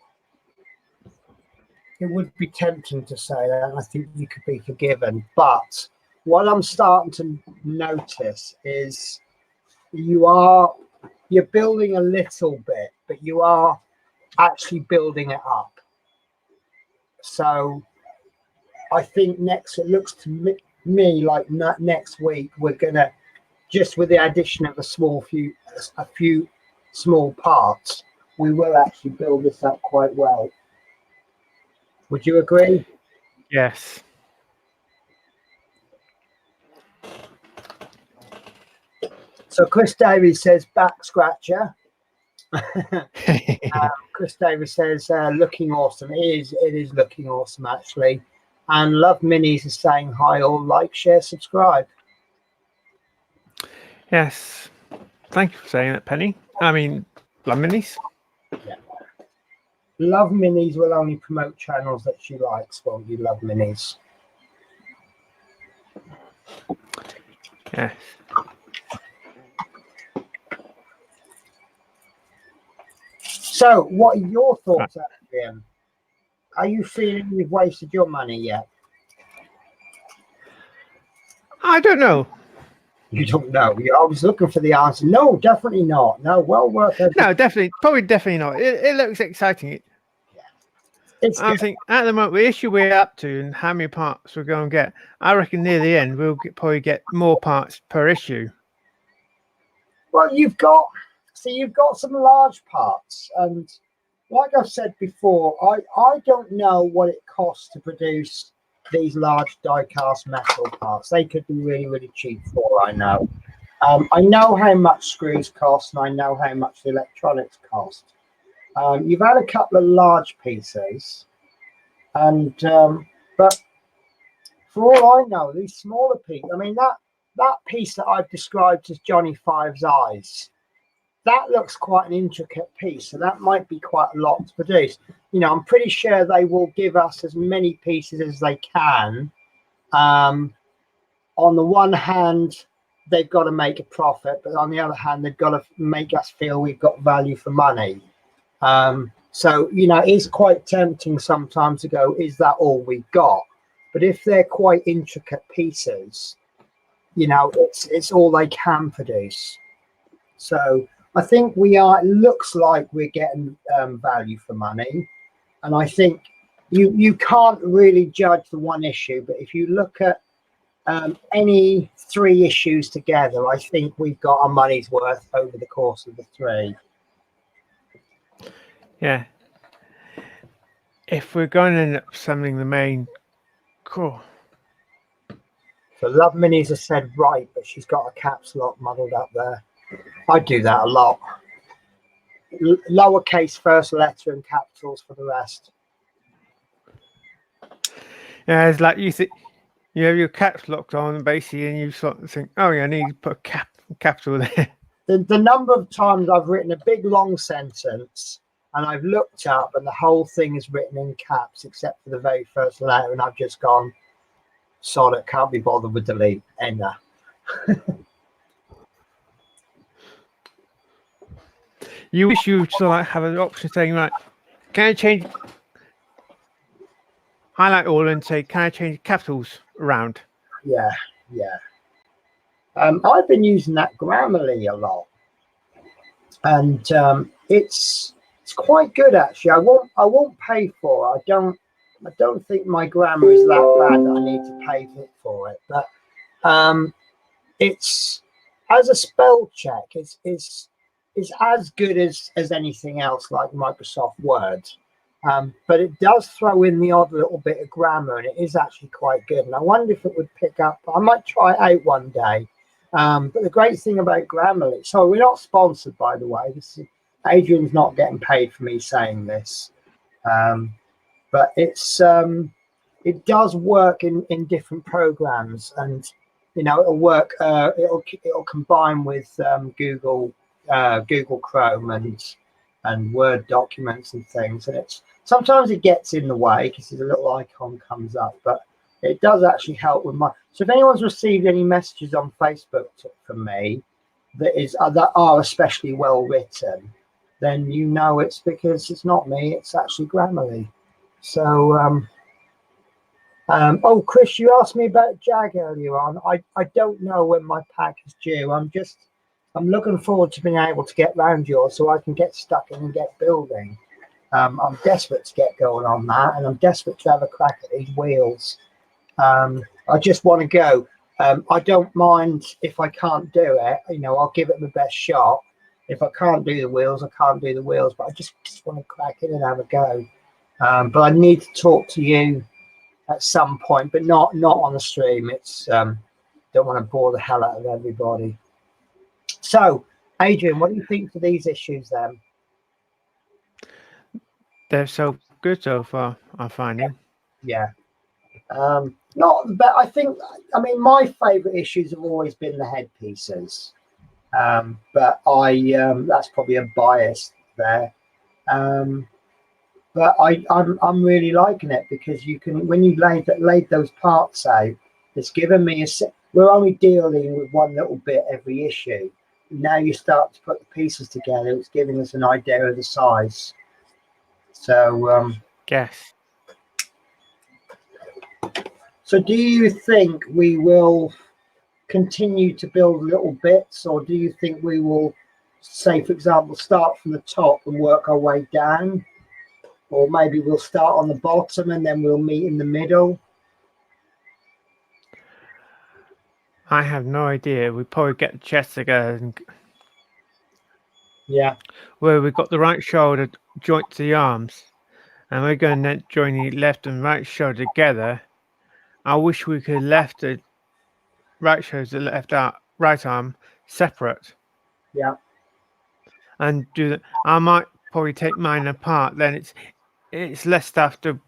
It would be tempting to say that, and I think you could be forgiven. But what I'm starting to notice is you're building a little bit, but you are actually building it up. So I think it looks to me like next week we're gonna, just with the addition of a few small parts, we will actually build this up quite well. Would you agree? Yes. So Chris Davies says back scratcher. Chris Davis says, looking awesome. It is looking awesome, actually. And Love Minis is saying hi, all like, share, subscribe. Yes. Thank you for saying that, Penny. I mean, Love Minis. Yeah. Love Minis will only promote channels that she likes, won't you, Love Minis? Yes. So, what are your thoughts, Adrian? Are you feeling you've wasted your money yet? I don't know. You don't know. I was looking for the answer. No, definitely not. No, well worth it. No, definitely not. It looks exciting. I think at the moment, the issue we're up to and how many parts we're going to get, I reckon near the end, we'll probably get more parts per issue. Well, you've got some large parts, and like I've said before, I don't know what it costs to produce these large die-cast metal parts. They could be really, really cheap for all I know. I know how much screws cost, and I know how much the electronics cost. You've had a couple of large pieces, and but for all I know, these smaller pieces, I mean, that piece that I've described as Johnny Five's eyes, that looks quite an intricate piece, so that might be quite a lot to produce. You know, I'm pretty sure they will give us as many pieces as they can. On the one hand, they've got to make a profit, but on the other hand, they've got to make us feel we've got value for money. So, you know, it's quite tempting sometimes to go, is that all we've got? But if they're quite intricate pieces, you know, it's all they can produce. So I think it looks like we're getting value for money. And I think you can't really judge the one issue, but if you look at any 3 issues together, I think we've got our money's worth over the course of the 3. Yeah. If we're going to end up selling the main core. So Love Minis has said right, but she's got a caps lock muddled up there. I do that a lot. Lowercase first letter and capitals for the rest. Yeah, it's like you have your caps locked on basically, and you sort of think, oh yeah, I need to put a capital there. The number of times I've written a big long sentence and I've looked up and the whole thing is written in caps except for the very first letter, and I've just gone, sod it, can't be bothered with delete, enter. You wish you would sort of have an option saying, right, can I change, highlight all and say, can I change capitals around? Yeah. I've been using that Grammarly a lot, and it's quite good actually. I won't pay for it. I don't think my grammar is that bad that I need to pay for it. But it's, as a spell check, it's as good as anything else like Microsoft Word. But it does throw in the odd little bit of grammar, and it is actually quite good. And I wonder if it would pick up. I might try it out one day. But the great thing about Grammarly, so we're not sponsored, by the way. Adrian's not getting paid for me saying this, but it does work in different programs, and you know it'll work. It'll combine with Google Chrome and Word documents and things, and sometimes it gets in the way because a little icon comes up, but it does actually help with so if anyone's received any messages on Facebook from me that are especially well written, then you know it's because it's not me, it's actually Grammarly. So oh, Chris, you asked me about Jag earlier on. I don't know when my pack is due. I'm looking forward to being able to get round yours so I can get stuck in and get building. I'm desperate to get going on that, and I'm desperate to have a crack at these wheels. I just want to go. I don't mind if I can't do it. You know, I'll give it the best shot. If I can't do the wheels, I can't do the wheels. But I just want to crack in and have a go. But I need to talk to you at some point, but not on the stream. It's don't want to bore the hell out of everybody. So, Adrian, what do you think for these issues then? they're so good so far, I'm finding. Yeah. Not the best. I think. I mean, my favourite issues have always been the headpieces. But that's probably a bias there. But I'm really liking it because you can, when you laid those parts out, it's given me we're only dealing with one little bit every issue. Now you start to put the pieces together, it's giving us an idea of the size. So Yes. so do you think we will continue to build little bits, or do you think we will, say for example, start from the top and work our way down? Or maybe we'll start on the bottom and then we'll meet in the middle. I have no idea. We probably get the chest together and Yeah, where we've got the right shoulder joint to the arms, and we're going to then join the left and right shoulder together. I wish we could left the right shoulder, right arm separate, yeah, and do that. I might probably take mine apart. Then it's less stuff to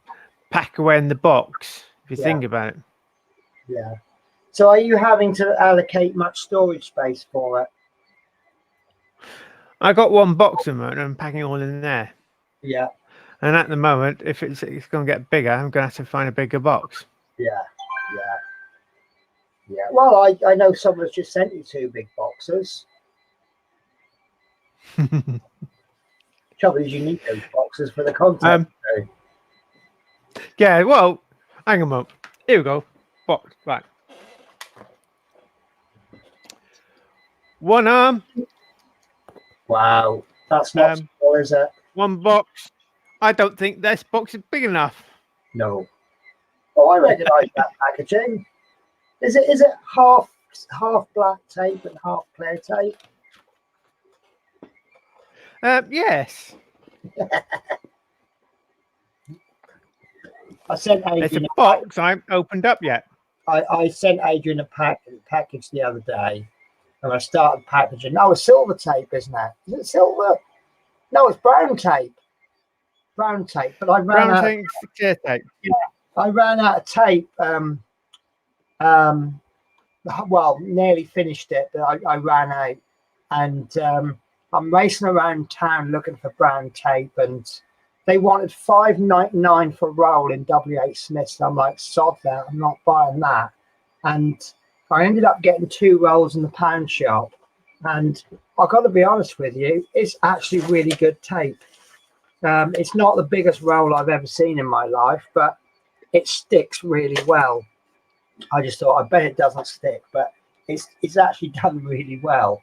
pack away in the box if you yeah, think about it. yeah. So are you having to allocate much storage space for it? I got one box in and I'm packing all in there. Yeah, And at the moment, if it's going to get bigger, I'm going to have to find a bigger box. yeah, yeah, yeah. Well, I know someone's just sent you 2 big boxes. Trouble is, you need those boxes for the content. Yeah, well, hang on a moment. Here we go. Box, right. One arm. Wow, that's not small, is it? One box. I don't think this box is big enough. No. Oh, I recognise that packaging. Is it half black tape and half clear tape? Yes. I sent Adrian It's a box I haven't opened up yet. I sent Adrian a package the other day, and I started packaging. Oh, it's silver tape, isn't it? Is it silver? No, it's brown tape. Brown tape. But I ran Brown out. tape, clear tape. Yeah, I ran out of tape. Well, nearly finished it, but I ran out, and I'm racing around town looking for brown tape, and they wanted $5.99 for a roll in WH Smith's. I'm like, sod that, I'm not buying that. And I ended up getting 2 rolls in the pound shop. And I've got to be honest with you, it's actually really good tape. It's not the biggest roll I've ever seen in my life, but it sticks really well. I just thought, I bet it doesn't stick, but it's actually done really well.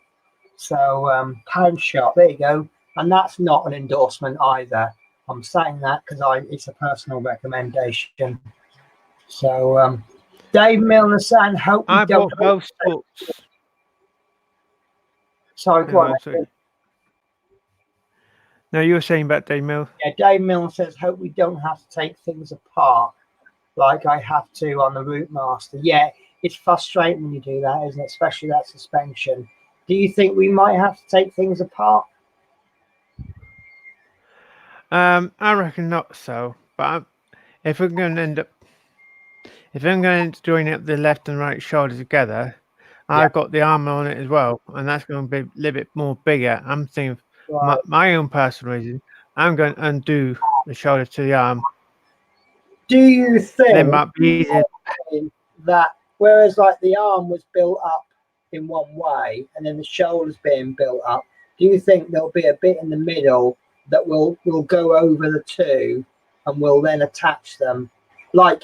So pound shop, there you go. And that's not an endorsement either. I'm saying that because it's a personal recommendation. So Dave Milner saying, hope we I don't. bought both books. Sorry, go on. No, you were saying about Dave Mill. Yeah, Dave Milner says, hope we don't have to take things apart like I have to on the Route Master. Yeah, it's frustrating when you do that, isn't it? Especially that suspension. Do you think we might have to take things apart? I reckon not so. But if I'm going to join up the left and right shoulder together, I've got the armor on it as well, and that's going to be a little bit more bigger. I'm thinking, my own personal reason, I'm going to undo the shoulder to the arm. Do you think might be that whereas like the arm was built up in one way and then the shoulder's being built up, do you think there'll be a bit in the middle that will go over the two and will then attach them like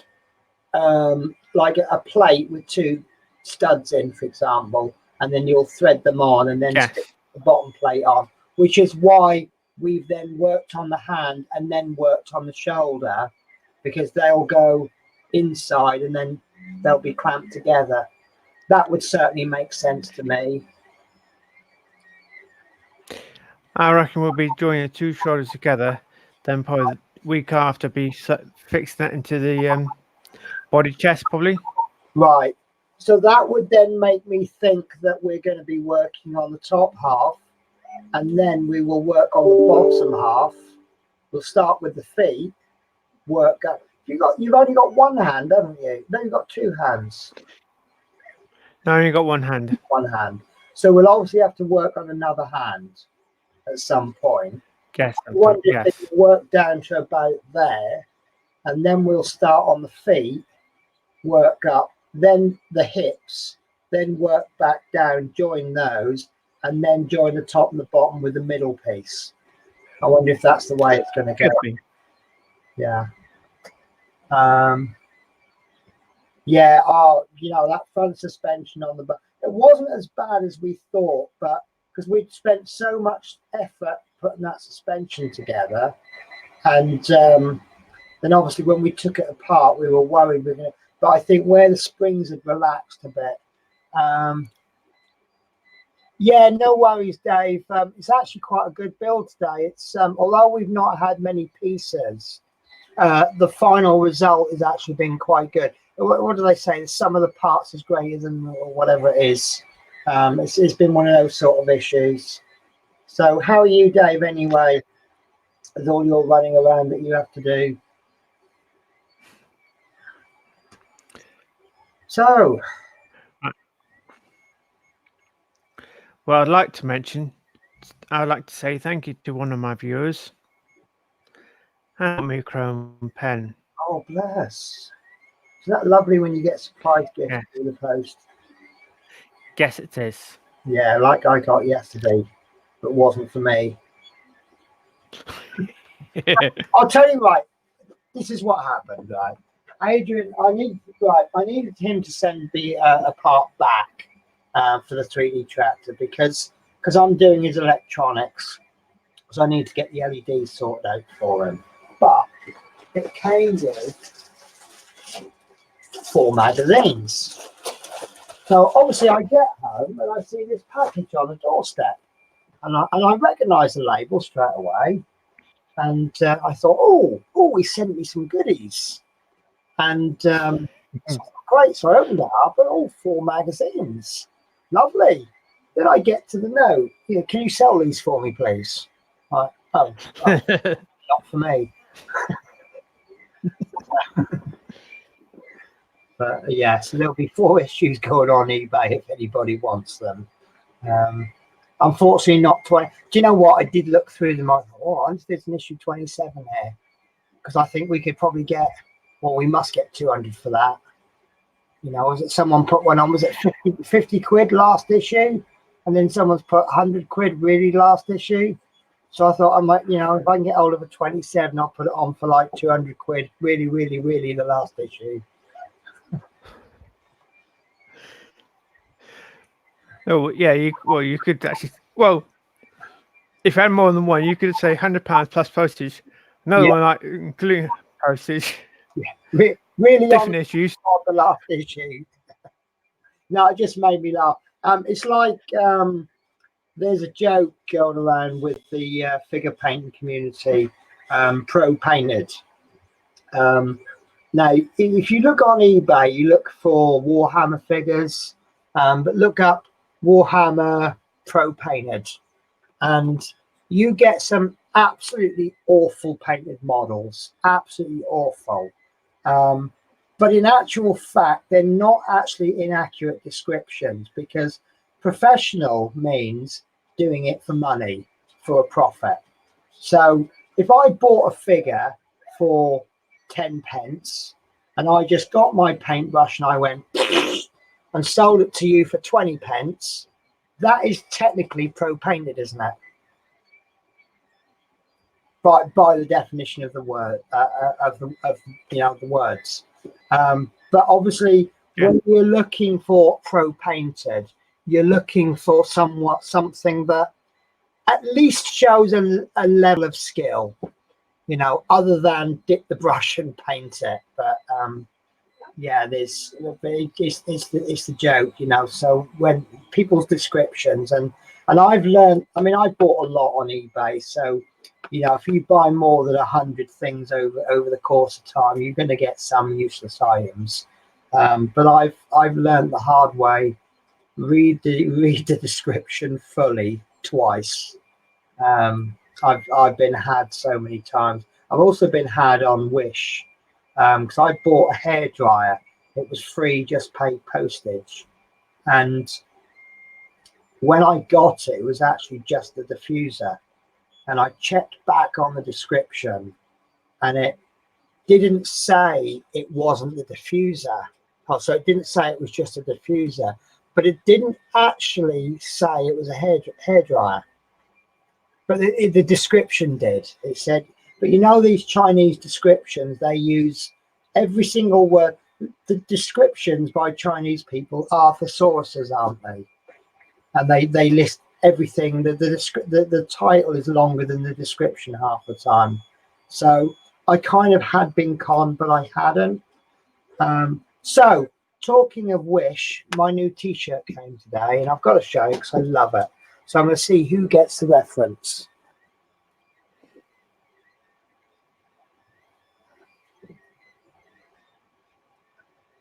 a plate with 2 studs in, for example, and then you'll thread them on and then stick the bottom plate on, which is why we've then worked on the hand and then worked on the shoulder, because they'll go inside and then they'll be clamped together. That would certainly make sense to me. I reckon we'll be joining the 2 shoulders together, then probably the week after be fixing that into the body chest, probably. Right. So that would then make me think that we're going to be working on the top half, and then we will work on the bottom half, We'll start with the feet, work up. You've only got one hand, haven't you? No, you've got two hands. No, I only got one hand. One hand. So we'll obviously have to work on another hand at some point. Yes, I wonder if yes. they can work down to about there, and then we'll start on the feet, work up, then the hips, then work back down, join those, and then join the top and the bottom with the middle piece. I wonder if that's the way it's going to go. Could be. Yeah. Yeah. You know, that front suspension on the back, it wasn't as bad as we thought, but because we'd spent so much effort putting that suspension together, and then obviously when we took it apart, we were worried we're going to. But I think where the springs had relaxed a bit. Yeah, no worries, Dave. It's actually quite a good build today. It's although we've not had many pieces, the final result has actually been quite good. What do they say? The sum of the parts is greater than, or whatever it is. It's been one of those sort of issues. So how are you, Dave, anyway, with all your running around that you have to do? So, well, I'd like to say thank you to one of my viewers. Me Chrome Pen. oh, bless. Isn't that lovely when you get surprise gifts Yeah. through the post? Yes, it is. Yeah, like I got yesterday, but wasn't for me. I'll tell you, right, this is what happened, right? Adrian, I needed him to send me a part back for the 3D tractor because I'm doing his electronics, so I need to get the LEDs sorted out for him. But it came with 4 magazines. So obviously I get home and I see this package on the doorstep, and I recognise the label straight away. And I thought, oh, he sent me some goodies. And so great. So I opened it up and all 4 magazines. Lovely. Then I get to the note. You know, can you sell these for me, please? Oh, not for me. But yeah, so there'll be 4 issues going on eBay if anybody wants them. Unfortunately, not 20. Do you know what? I did look through them. I thought, oh, there's an issue 27 here, because I think we could probably get, well, we must get 200 for that. You know, was it someone put one on? Was it 50 quid last issue? And then someone's put 100 quid really last issue. So I thought I might, you know, if I can get hold of a 27, I'll put it on for like 200 quid. Really, really, really the last issue. Oh yeah, you could actually, well, if you had more than one, you could say £100 plus postage. Another one, like including postage. Yeah. Really different issues. On the last issue. No, it just made me laugh. It's like there's a joke going around with the figure painting community, pro painted. Now, if you look on eBay, you look for Warhammer figures, but look up Warhammer Pro Painted, and you get some absolutely awful painted models, absolutely awful. But in actual fact, they're not actually inaccurate descriptions, because professional means doing it for money, for a profit. So if I bought a figure for 10 pence and I just got my paintbrush and I went and sold it to you for 20 pence, that is technically pro painted, isn't it? By the definition of the word, of you know, the words. But obviously, when you're looking for pro painted, you're looking for something that at least shows a level of skill, you know, other than dip the brush and paint it. But yeah, it's the joke, you know. So when people's descriptions, and I've learned, I mean, I bought a lot on eBay, so you know, if you buy more than 100 things over the course of time, you're going to get some useless items. But I've learned the hard way. Read the description fully twice. I've been had so many times. I've also been had on Wish because I bought a hairdryer. It was free, just paid postage. And when I got it, it was actually just the diffuser. And I checked back on the description, and it didn't say it wasn't the diffuser. Oh, so it didn't say it was just a diffuser, but it didn't actually say it was a hairdryer. But the description did. It said, but you know, these Chinese descriptions, they use every single word. The descriptions by Chinese people are thesauruses, aren't they? And they list everything. The title is longer than the description half the time. So I kind of had been conned, but I hadn't. So talking of Wish, my new T-shirt came today, and I've got to show you because I love it. So I'm going to see who gets the reference.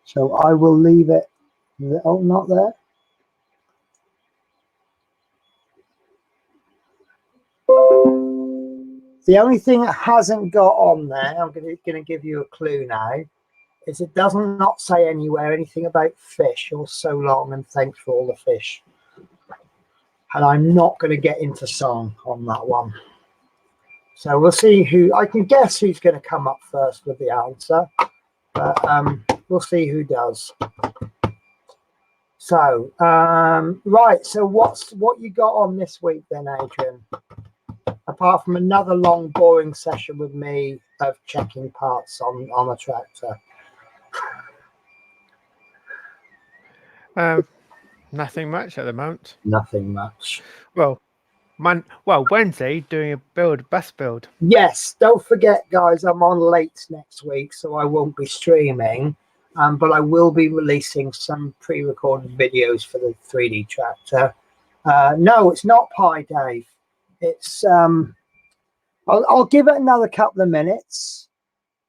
So I will leave it. Oh, not there. The only thing it hasn't got on there, I'm going to give you a clue now, is it does not say anywhere anything about fish or so long and thanks for all the fish. And I'm not going to get into song on that one. So we'll see who, I can guess who's going to come up first with the answer, but we'll see who does. So, right, so what you got on this week then, Adrian? Apart from another long, boring session with me of checking parts on a tractor. Nothing much at the moment. Nothing much. Well, Wednesday doing a bus build. Yes, don't forget, guys, I'm on late next week, so I won't be streaming, but I will be releasing some pre-recorded videos for the 3D tractor. No, it's not Pi Dave. It's I'll give it another couple of minutes,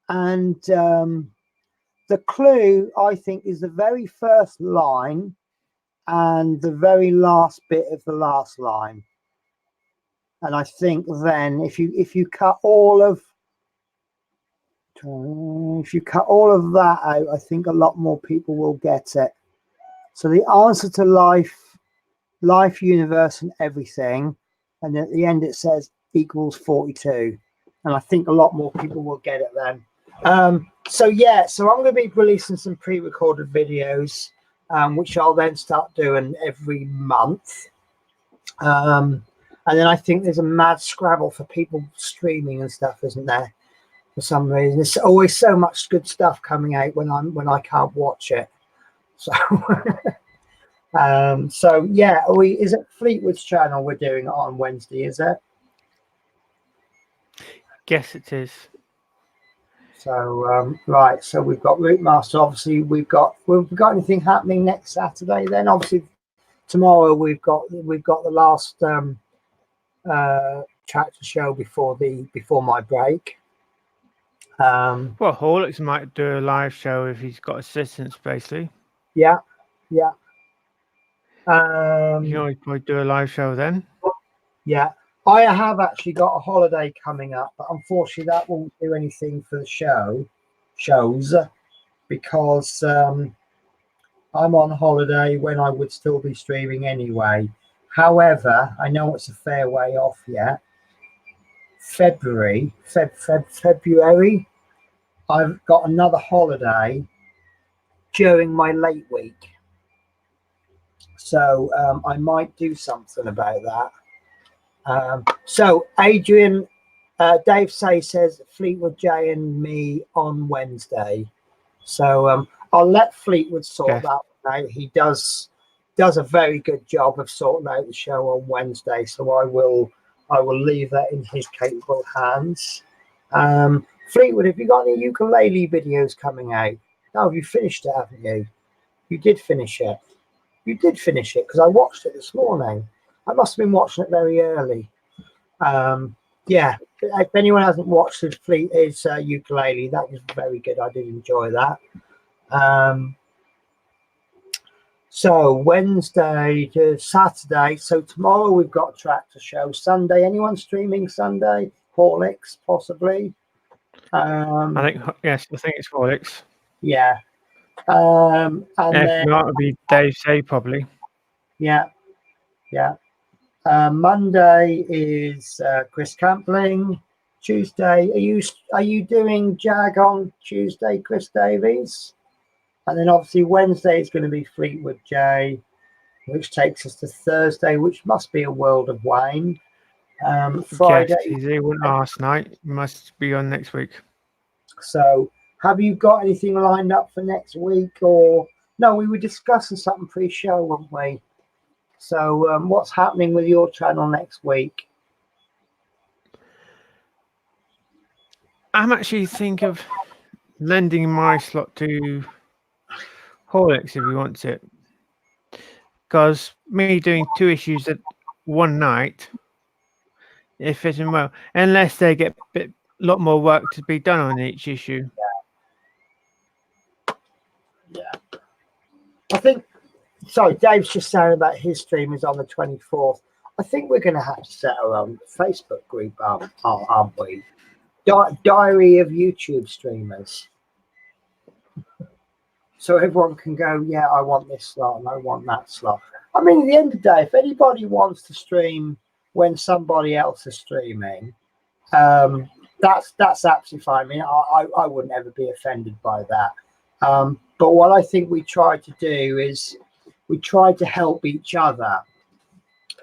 and the clue I think is the very first line and the very last bit of the last line. And I think then if you cut all of that out, I think a lot more people will get it. So the answer to life, universe, and everything, and then at the end it says equals 42. And I think a lot more people will get it then. So yeah, so I'm going to be releasing some pre-recorded videos, which I'll then start doing every month. And then I think there's a mad scrabble for people streaming and stuff, isn't there? For some reason, there's always so much good stuff coming out when I can't watch it. So, so yeah, is it Fleetwood's channel we're doing it on Wednesday? Is it? Yes, it is. So right, so we've got Routemaster. Obviously, we've got anything happening next Saturday? Then obviously tomorrow we've got the last tractor show before my break. Well, Horlicks might do a live show if he's got assistance, basically. Yeah. You can always probably do a live show then. Yeah. I have actually got a holiday coming up, but unfortunately that won't do anything for the shows because I'm on holiday when I would still be streaming anyway. However, I know it's a fair way off yet. February, I've got another holiday during my late week. So I might do something about that. So Adrian, Dave says Fleetwood J and me on Wednesday. So I'll let Fleetwood sort that out. He does a very good job of sorting out the show on Wednesday. So I will leave that in his capable hands. Fleetwood, have you got any ukulele videos coming out? No, you finished it, haven't you? You did finish it. You did finish it because I watched it this morning. I must have been watching it very early. Yeah, if anyone hasn't watched his ukulele, that was very good. I did enjoy that. So Wednesday to Saturday. So tomorrow we've got a tractor show. Sunday, anyone streaming Sunday? Horlicks, possibly. I think yes, I think it's Felix. Yeah. And If then not, it'll be Dave Say probably. yeah. Monday is Chris Campling. Tuesday, are you doing Jag on Tuesday, Chris Davies? And then obviously Wednesday is going to be Fleetwood J, which takes us to Thursday, which must be a world of Wayne. Friday. Yes, he went last night. Must be on next week. So, have you got anything lined up for next week? Or no, we were discussing something pre-show, weren't we? So, what's happening with your channel next week? I'm actually thinking of lending my slot to Horlicks if he wants it, because me doing 2 issues at one night, it fits in well, unless they get a lot more work to be done on each issue. Yeah. I think, sorry, Dave's just saying about his stream is on the 24th. I think we're going to have to set our own Facebook group, aren't we? Diary of YouTube streamers. So everyone can go, yeah, I want this slot and I want that slot. I mean, at the end of the day, if anybody wants to stream when somebody else is streaming, that's absolutely fine. I mean, I wouldn't ever be offended by that. But what I think we try to do is we try to help each other.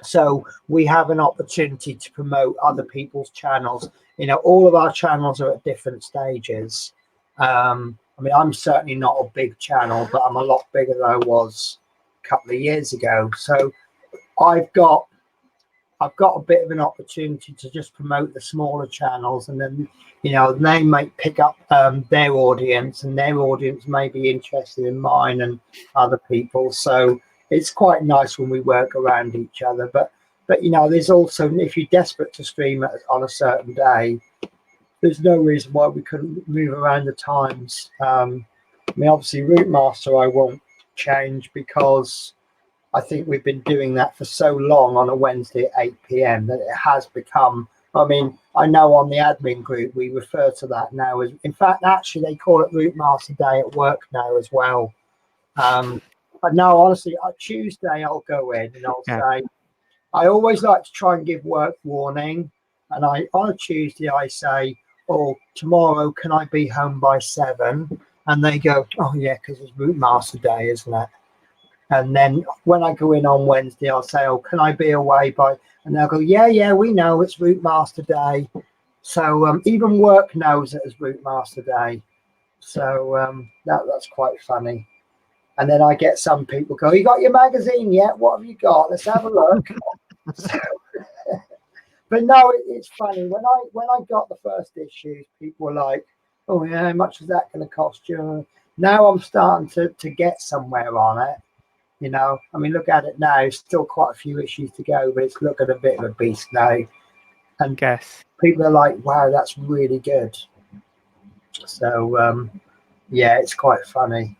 So we have an opportunity to promote other people's channels. You know, all of our channels are at different stages. I mean, I'm certainly not a big channel, but I'm a lot bigger than I was a couple of years ago. So I've got a bit of an opportunity to just promote the smaller channels, and then, you know, they might pick up their audience, and their audience may be interested in mine and other people. So it's quite nice when we work around each other. But you know, there's also, if you're desperate to stream on a certain day, there's no reason why we couldn't move around the times. I mean, obviously, Route Master I won't change, because I think we've been doing that for so long on a Wednesday at 8 p.m. that it has become, I mean, I know on the admin group we refer to that now as, in fact, actually they call it Route Master Day at work now as well. But no, honestly, on Tuesday I'll go in and I'll say, I always like to try and give work warning. And on a Tuesday I say, oh, tomorrow can I be home by 7? And they go, oh yeah, because it's Route Master Day, isn't it? And then when I go in on Wednesday, I'll say, oh, can I be away by? And they'll go, yeah, we know it's Route Master Day. So even work knows it as Route Master Day. So that's quite funny. And then I get some people go, you got your magazine yet? What have you got? Let's have a look. But no, it's funny. When I got the first issues, people were like, oh, yeah, how much is that going to cost you? Now I'm starting to get somewhere on it. You know, I mean, look at it now. Still quite a few issues to go, but it's looking a bit of a beast now. And people are like, wow, that's really good. So, yeah, it's quite funny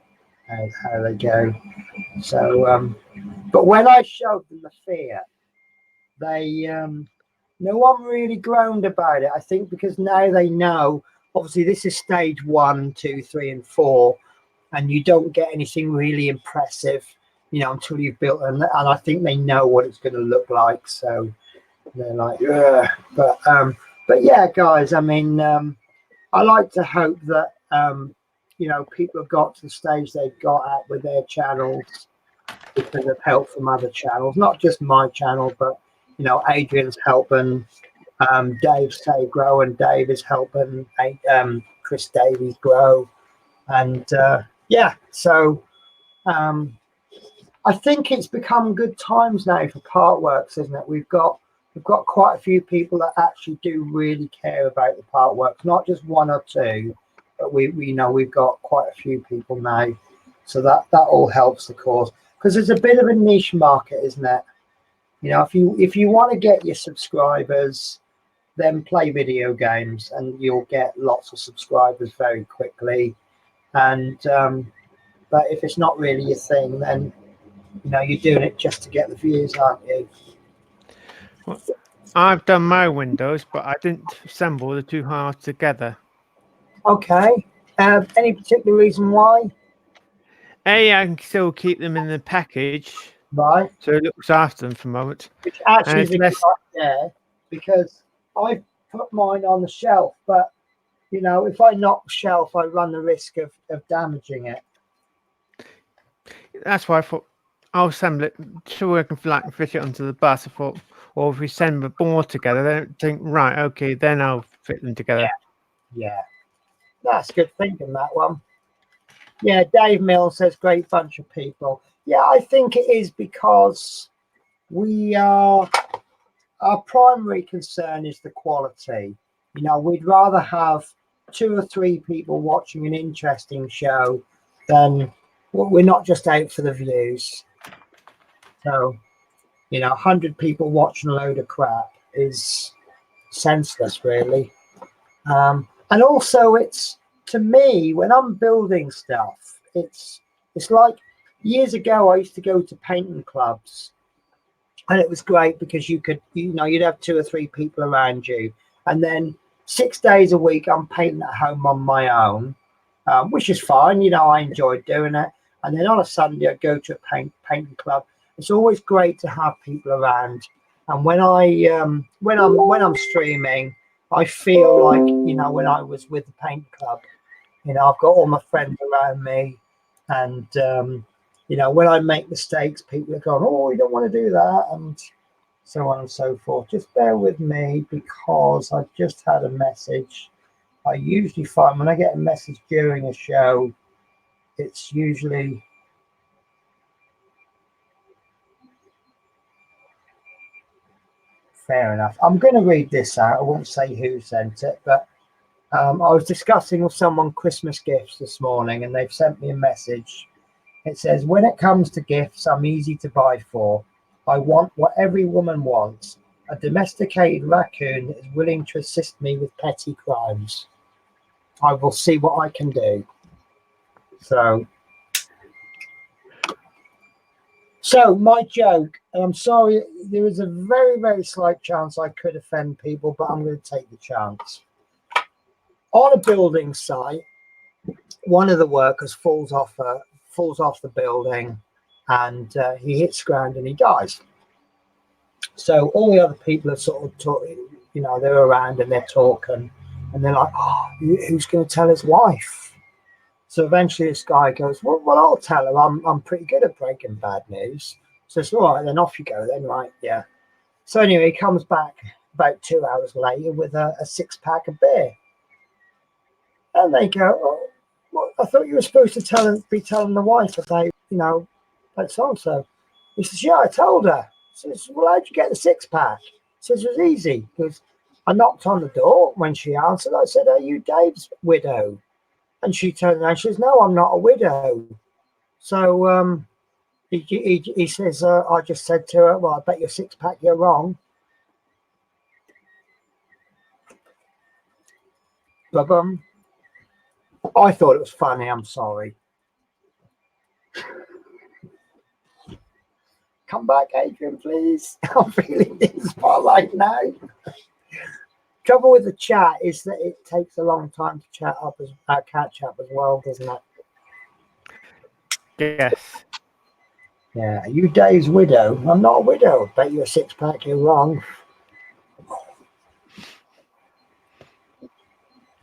how they go. So, but when I showed them the fear, they, no one really groaned about it. I think because now they know, obviously, this is stage 1, 2, 3, and 4, and you don't get anything really impressive, you know, until you've built them. And I think they know what it's going to look like. So they're like, ugh. But yeah, guys, I mean, I like to hope that, you know, people have got to the stage they've got at with their channels because of help from other channels, not just my channel, but, you know, Adrian's helping Dave Say grow, and Dave is helping Chris Davies grow. And yeah, so I think it's become good times now for Partworks, isn't it? We've got quite a few people that actually do really care about the Partworks, not just 1 or 2, but we know we've got quite a few people now. So that all helps the cause, because there's a bit of a niche market, isn't it? You know, if you want to get your subscribers, then play video games and you'll get lots of subscribers very quickly. And but if it's not really your thing, then You know, you're doing it just to get the views, aren't you? Well, I've done my windows, but I didn't assemble the two halves together. Okay. Any particular reason why? I can still keep them in the package, Right. so it looks after them for a moment, Which and actually is it's a good less. idea, because I put mine on the shelf, but you know, if I knock the shelf, I run the risk of damaging it. That's why I thought I'll assemble it so I can fit it onto the bus. I thought, or if we send the board together, then think right, okay, then I'll fit them together. Yeah, that's good thinking, that one. Yeah, Dave Mills says great bunch of people. Yeah, I think it is because we are, our primary concern is the quality. You know, we'd rather have 2 or 3 people watching an interesting show than, well, we're not just out for the views. So, you know, 100 people watching a load of crap is senseless, really. And also, it's, to me, when I'm building stuff, it's like, years ago I used to go to painting clubs, and it was great because you could, you know, you'd have 2 or 3 people around you, and then 6 days a week I'm painting at home on my own, which is fine. You know, I enjoyed doing it. And then on a Sunday I'd go to a painting club. It's always great to have people around. And when I'm streaming, I feel like, you know, when I was with the paint club, you know, I've got all my friends around me, and you know, when I make mistakes, people are going, "Oh, you don't want to do that," and so on and so forth. Just bear with me, because I just had a message. I usually find when I get a message during a show, it's usually fair enough. I'm going to read this out. I won't say who sent it, but I was discussing with someone Christmas gifts this morning, and they've sent me a message. It says, when it comes to gifts, I'm easy to buy for. I want what every woman wants, a domesticated raccoon that is willing to assist me with petty crimes. I will see what I can do. So my joke, and I'm sorry, there is a very, very slight chance I could offend people, but I'm going to take the chance. On a building site, one of the workers falls off the building, and he hits ground and he dies. So all the other people are sort of you know, they're around and they're talking, and they're like, "Oh, who's going to tell his wife?" So eventually this guy goes, well, I'll tell her. I'm pretty good at breaking bad news. So it's all right, then off you go then, right? Yeah. So anyway, he comes back about 2 hours later with a 6-pack of beer. And they go, "Oh, well, I thought you were supposed to be telling the wife about, you know, about so-and-so." He says, "Yeah, I told her." He says, "Well, how'd you get the 6-pack?" He says, "It was easy, because I knocked on the door. When she answered, I said, 'Are you Dave's widow?' And she turned around and she says, 'No, I'm not a widow.' So he says, 'I just said to her, well, I bet your 6-pack you're wrong.'" But I thought it was funny. I'm sorry. Come back, Adrian, please. I'm feeling the spotlight now. Trouble with the chat is that it takes a long time to catch up as well, doesn't it? Yes. Yeah. Are you Dave's widow? I'm not a widow. Bet you a 6-pack you're wrong.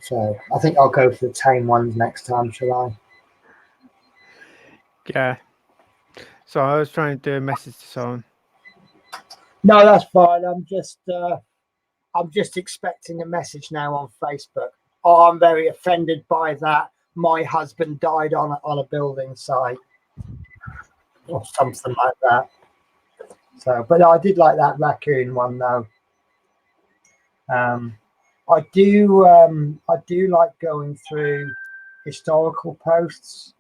So I think I'll go for the tame ones next time, shall I? Yeah. So I was trying to do a message to someone. No, that's fine. I'm just expecting a message now on Facebook. Oh, I'm very offended by that. My husband died on a building site, or something like that. So, but I did like that raccoon one though. I do like going through historical posts.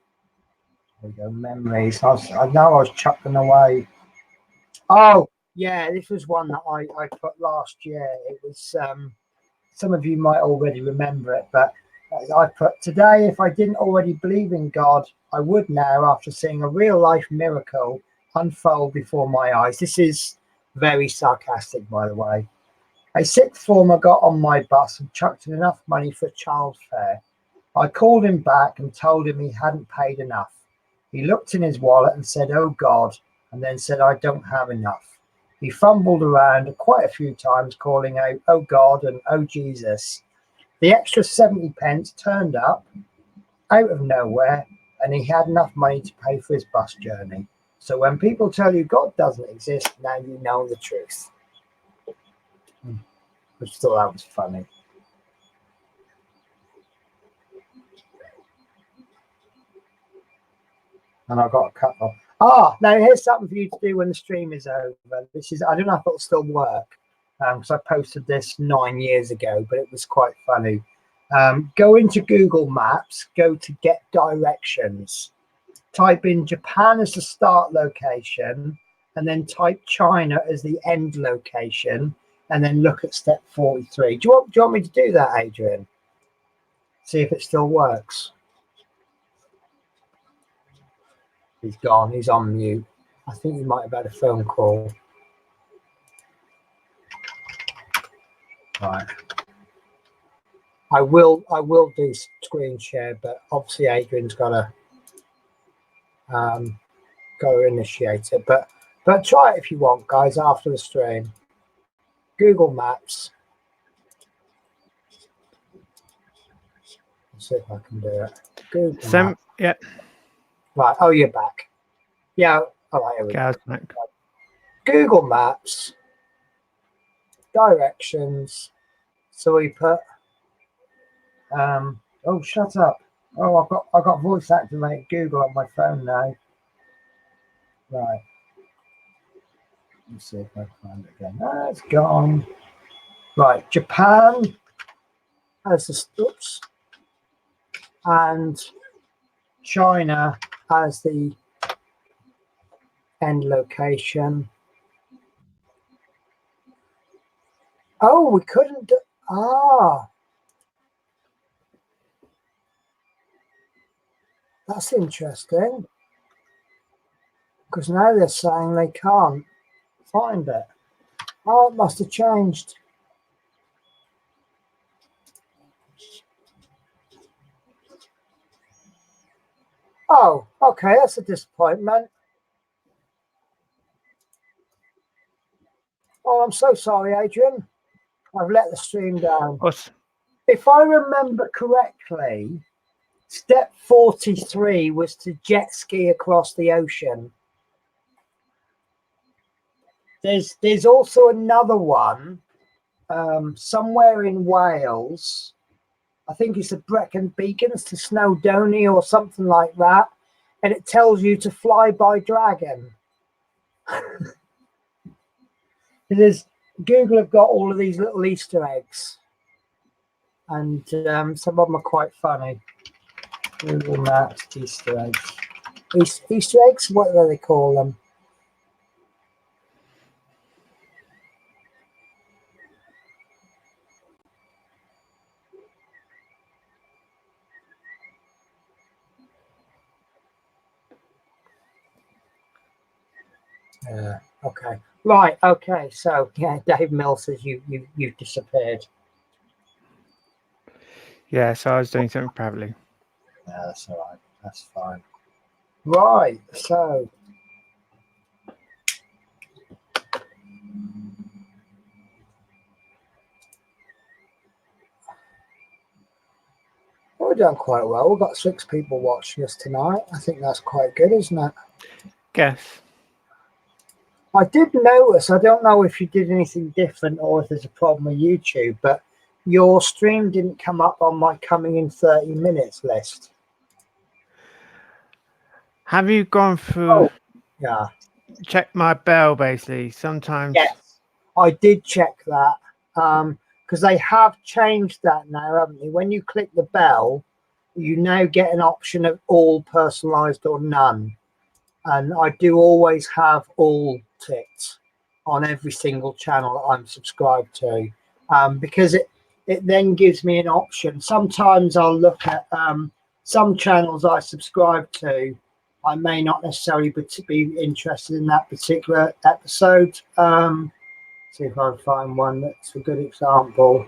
There we go, memories. I know I was chucking away. Oh yeah, this was one that I put last year. It was some of you might already remember it, but I put, today, if I didn't already believe in God, I would now, after seeing a real life miracle unfold before my eyes. This is very sarcastic, by the way. A sixth former got on my bus and chucked in enough money for child fare. I called him back and told him he hadn't paid enough. He looked in his wallet and said, "Oh God," and then said, "I don't have enough." He fumbled around quite a few times, calling out, "Oh God," and "Oh Jesus." The extra 70 pence turned up out of nowhere, and he had enough money to pay for his bus journey. So when people tell you God doesn't exist, now you know the truth. I just thought that was funny. And I got a couple. Now here's something for you to do when the stream is over. This is, I don't know if it'll still work, because I posted this 9 years ago, but it was quite funny. Go into Google Maps, go to get directions, type in Japan as the start location, and then type China as the end location, and then look at step 43. Do you want me to do that, Adrian? See if it still works. He's gone. He's on mute. I think he might have had a phone call. Right. I will do screen share, but obviously Adrian's got to initiate it. But try it if you want, guys. After the stream, Google Maps. Let's see if I can do it. Google Maps. Yeah. Right. Oh, you're back. Yeah. All right. Here we go. Back. Google Maps. Directions. So we put. Oh, shut up. Oh, I've got voice activated Google on my phone now. Right. Let's see if I can find it again. It's gone. Right. Japan as the oops, and China as the end location. Oh, we couldn't do, that's interesting, because now they're saying they can't find it. Oh, it must have changed. Oh, okay, that's a disappointment. Oh, I'm so sorry, Adrian. I've let the stream down. If I remember correctly, step 43 was to jet ski across the ocean. There's also another one somewhere in Wales. I think it's the Brecon Beacons to Snowdonia or something like that. And it tells you to fly by dragon. Google have got all of these little Easter eggs. And some of them are quite funny. Google Maps, Easter eggs. Easter eggs? What do they call them? Okay. Right. Okay. So yeah, Dave Mill says you've disappeared. Yeah. So I was doing something privately. Yeah, that's all right. That's fine. Right. So. We've done quite well. We've got 6 people watching us tonight. I think that's quite good, isn't it? Guess. I did notice, I don't know if you did anything different or if there's a problem with YouTube, but your stream didn't come up on my coming in 30 minutes list. Have you gone through? Oh, yeah. Check my bell, basically. Sometimes. Yes, I did check that. Because they have changed that now, haven't they? When you click the bell, you now get an option of all personalized or none. And I do always have all ticked on every single channel that I'm subscribed to, because it then gives me an option. Sometimes I'll look at some channels I subscribe to I may not necessarily be interested in that particular episode. See if I can find one that's a good example.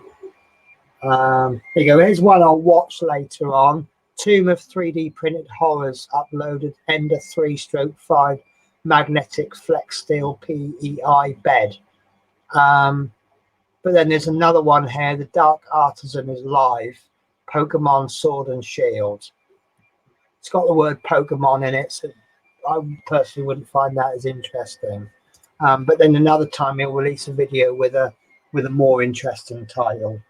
There you go. Here's one I'll watch later on. Tomb of 3D printed horrors uploaded Ender 3/5 magnetic flex steel PEI bed. But then there's another one here. The Dark Artisan is live. Pokemon Sword and Shield. It's got the word Pokemon in it, so I personally wouldn't find that as interesting. But then another time he'll release a video with a more interesting title.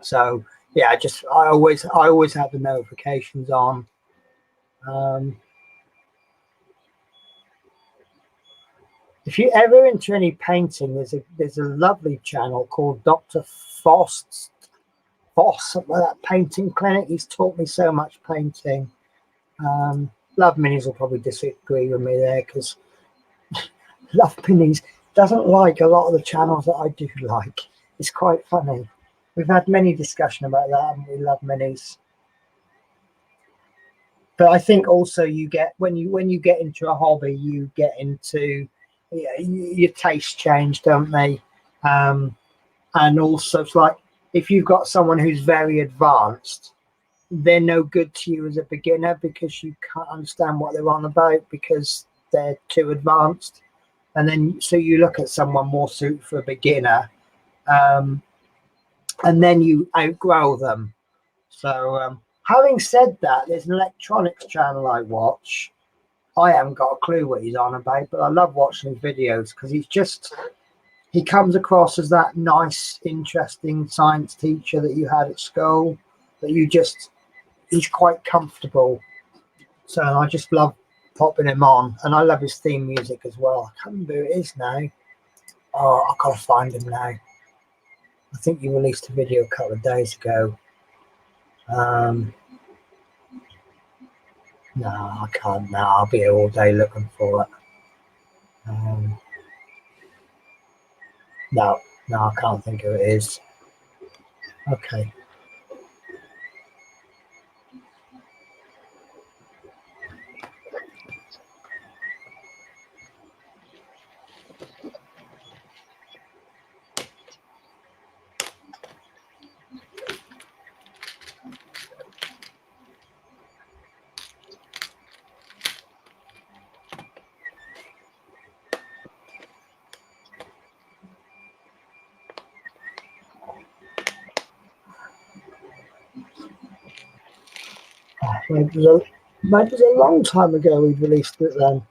So yeah, I always have the notifications on. If you're ever into any painting, there's a lovely channel called Dr. Foss, that painting clinic. He's taught me so much painting. Love Minis will probably disagree with me there, because Love Minis doesn't like a lot of the channels that I do like. It's quite funny. We've had many discussion about that, haven't we? Love Minis. But I think also you get when you get into a hobby, you get into your tastes change, don't they? And also it's like if you've got someone who's very advanced, they're no good to you as a beginner, because you can't understand what they're on about because they're too advanced. And then so you look at someone more suited for a beginner, and then you outgrow them. So having said that, there's an electronics channel I watch. I haven't got a clue what he's on about, but I love watching his videos because he comes across as that nice, interesting science teacher that you had at school, that he's quite comfortable. So I just love popping him on, and I love his theme music as well. I can't remember who it is now. Oh, I've got to find him now. I think he released a video a couple of days ago. No, I can't. No, I'll be here all day looking for it. No, I can't think who it is. Okay. Maybe it was a long time ago we released it then.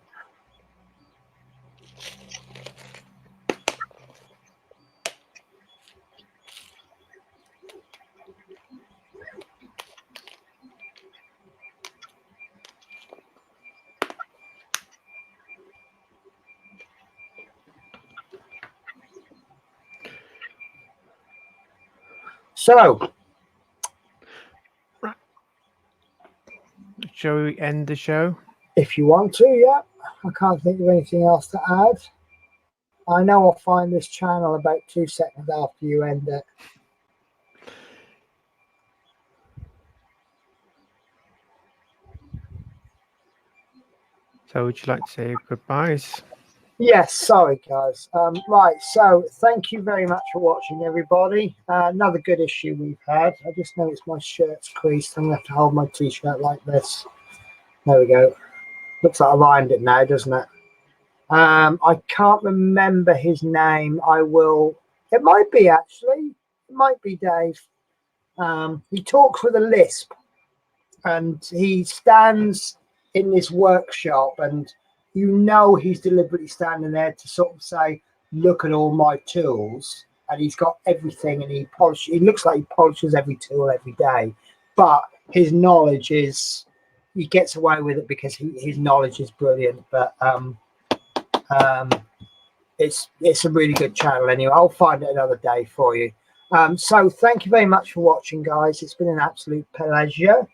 So, shall we end the show? If you want to, yeah. I can't think of anything else to add. I know I'll find this channel about 2 seconds after you end it. So would you like to say goodbyes? Yes, sorry guys. Right, so thank you very much for watching, everybody. Another good issue we've had. I just noticed my shirt's creased. I'm gonna have to hold my t-shirt like this. There we go. Looks like I've ironed it now, doesn't it? I can't remember his name. It might be actually. It might be Dave. He talks with a lisp, and he stands in this workshop, and he's deliberately standing there to sort of say, look at all my tools. And he's got everything, and he looks like he polishes every tool every day, but his knowledge is, he gets away with it because his knowledge is brilliant. But it's a really good channel anyway. I'll find it another day for you. So thank you very much for watching, guys. It's been an absolute pleasure.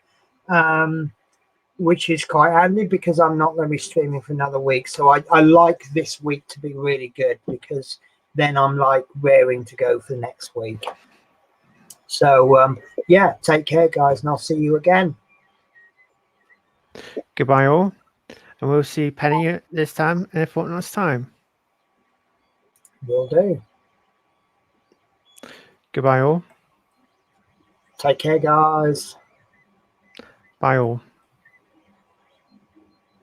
Which is quite handy because I'm not going to be streaming for another week. So I like this week to be really good, because then I'm like raring to go for the next week. So yeah, take care, guys, and I'll see you again. Goodbye all. and we'll see Penny this time in a fortnight's time. Will do. Goodbye all. Take care, guys. Bye all.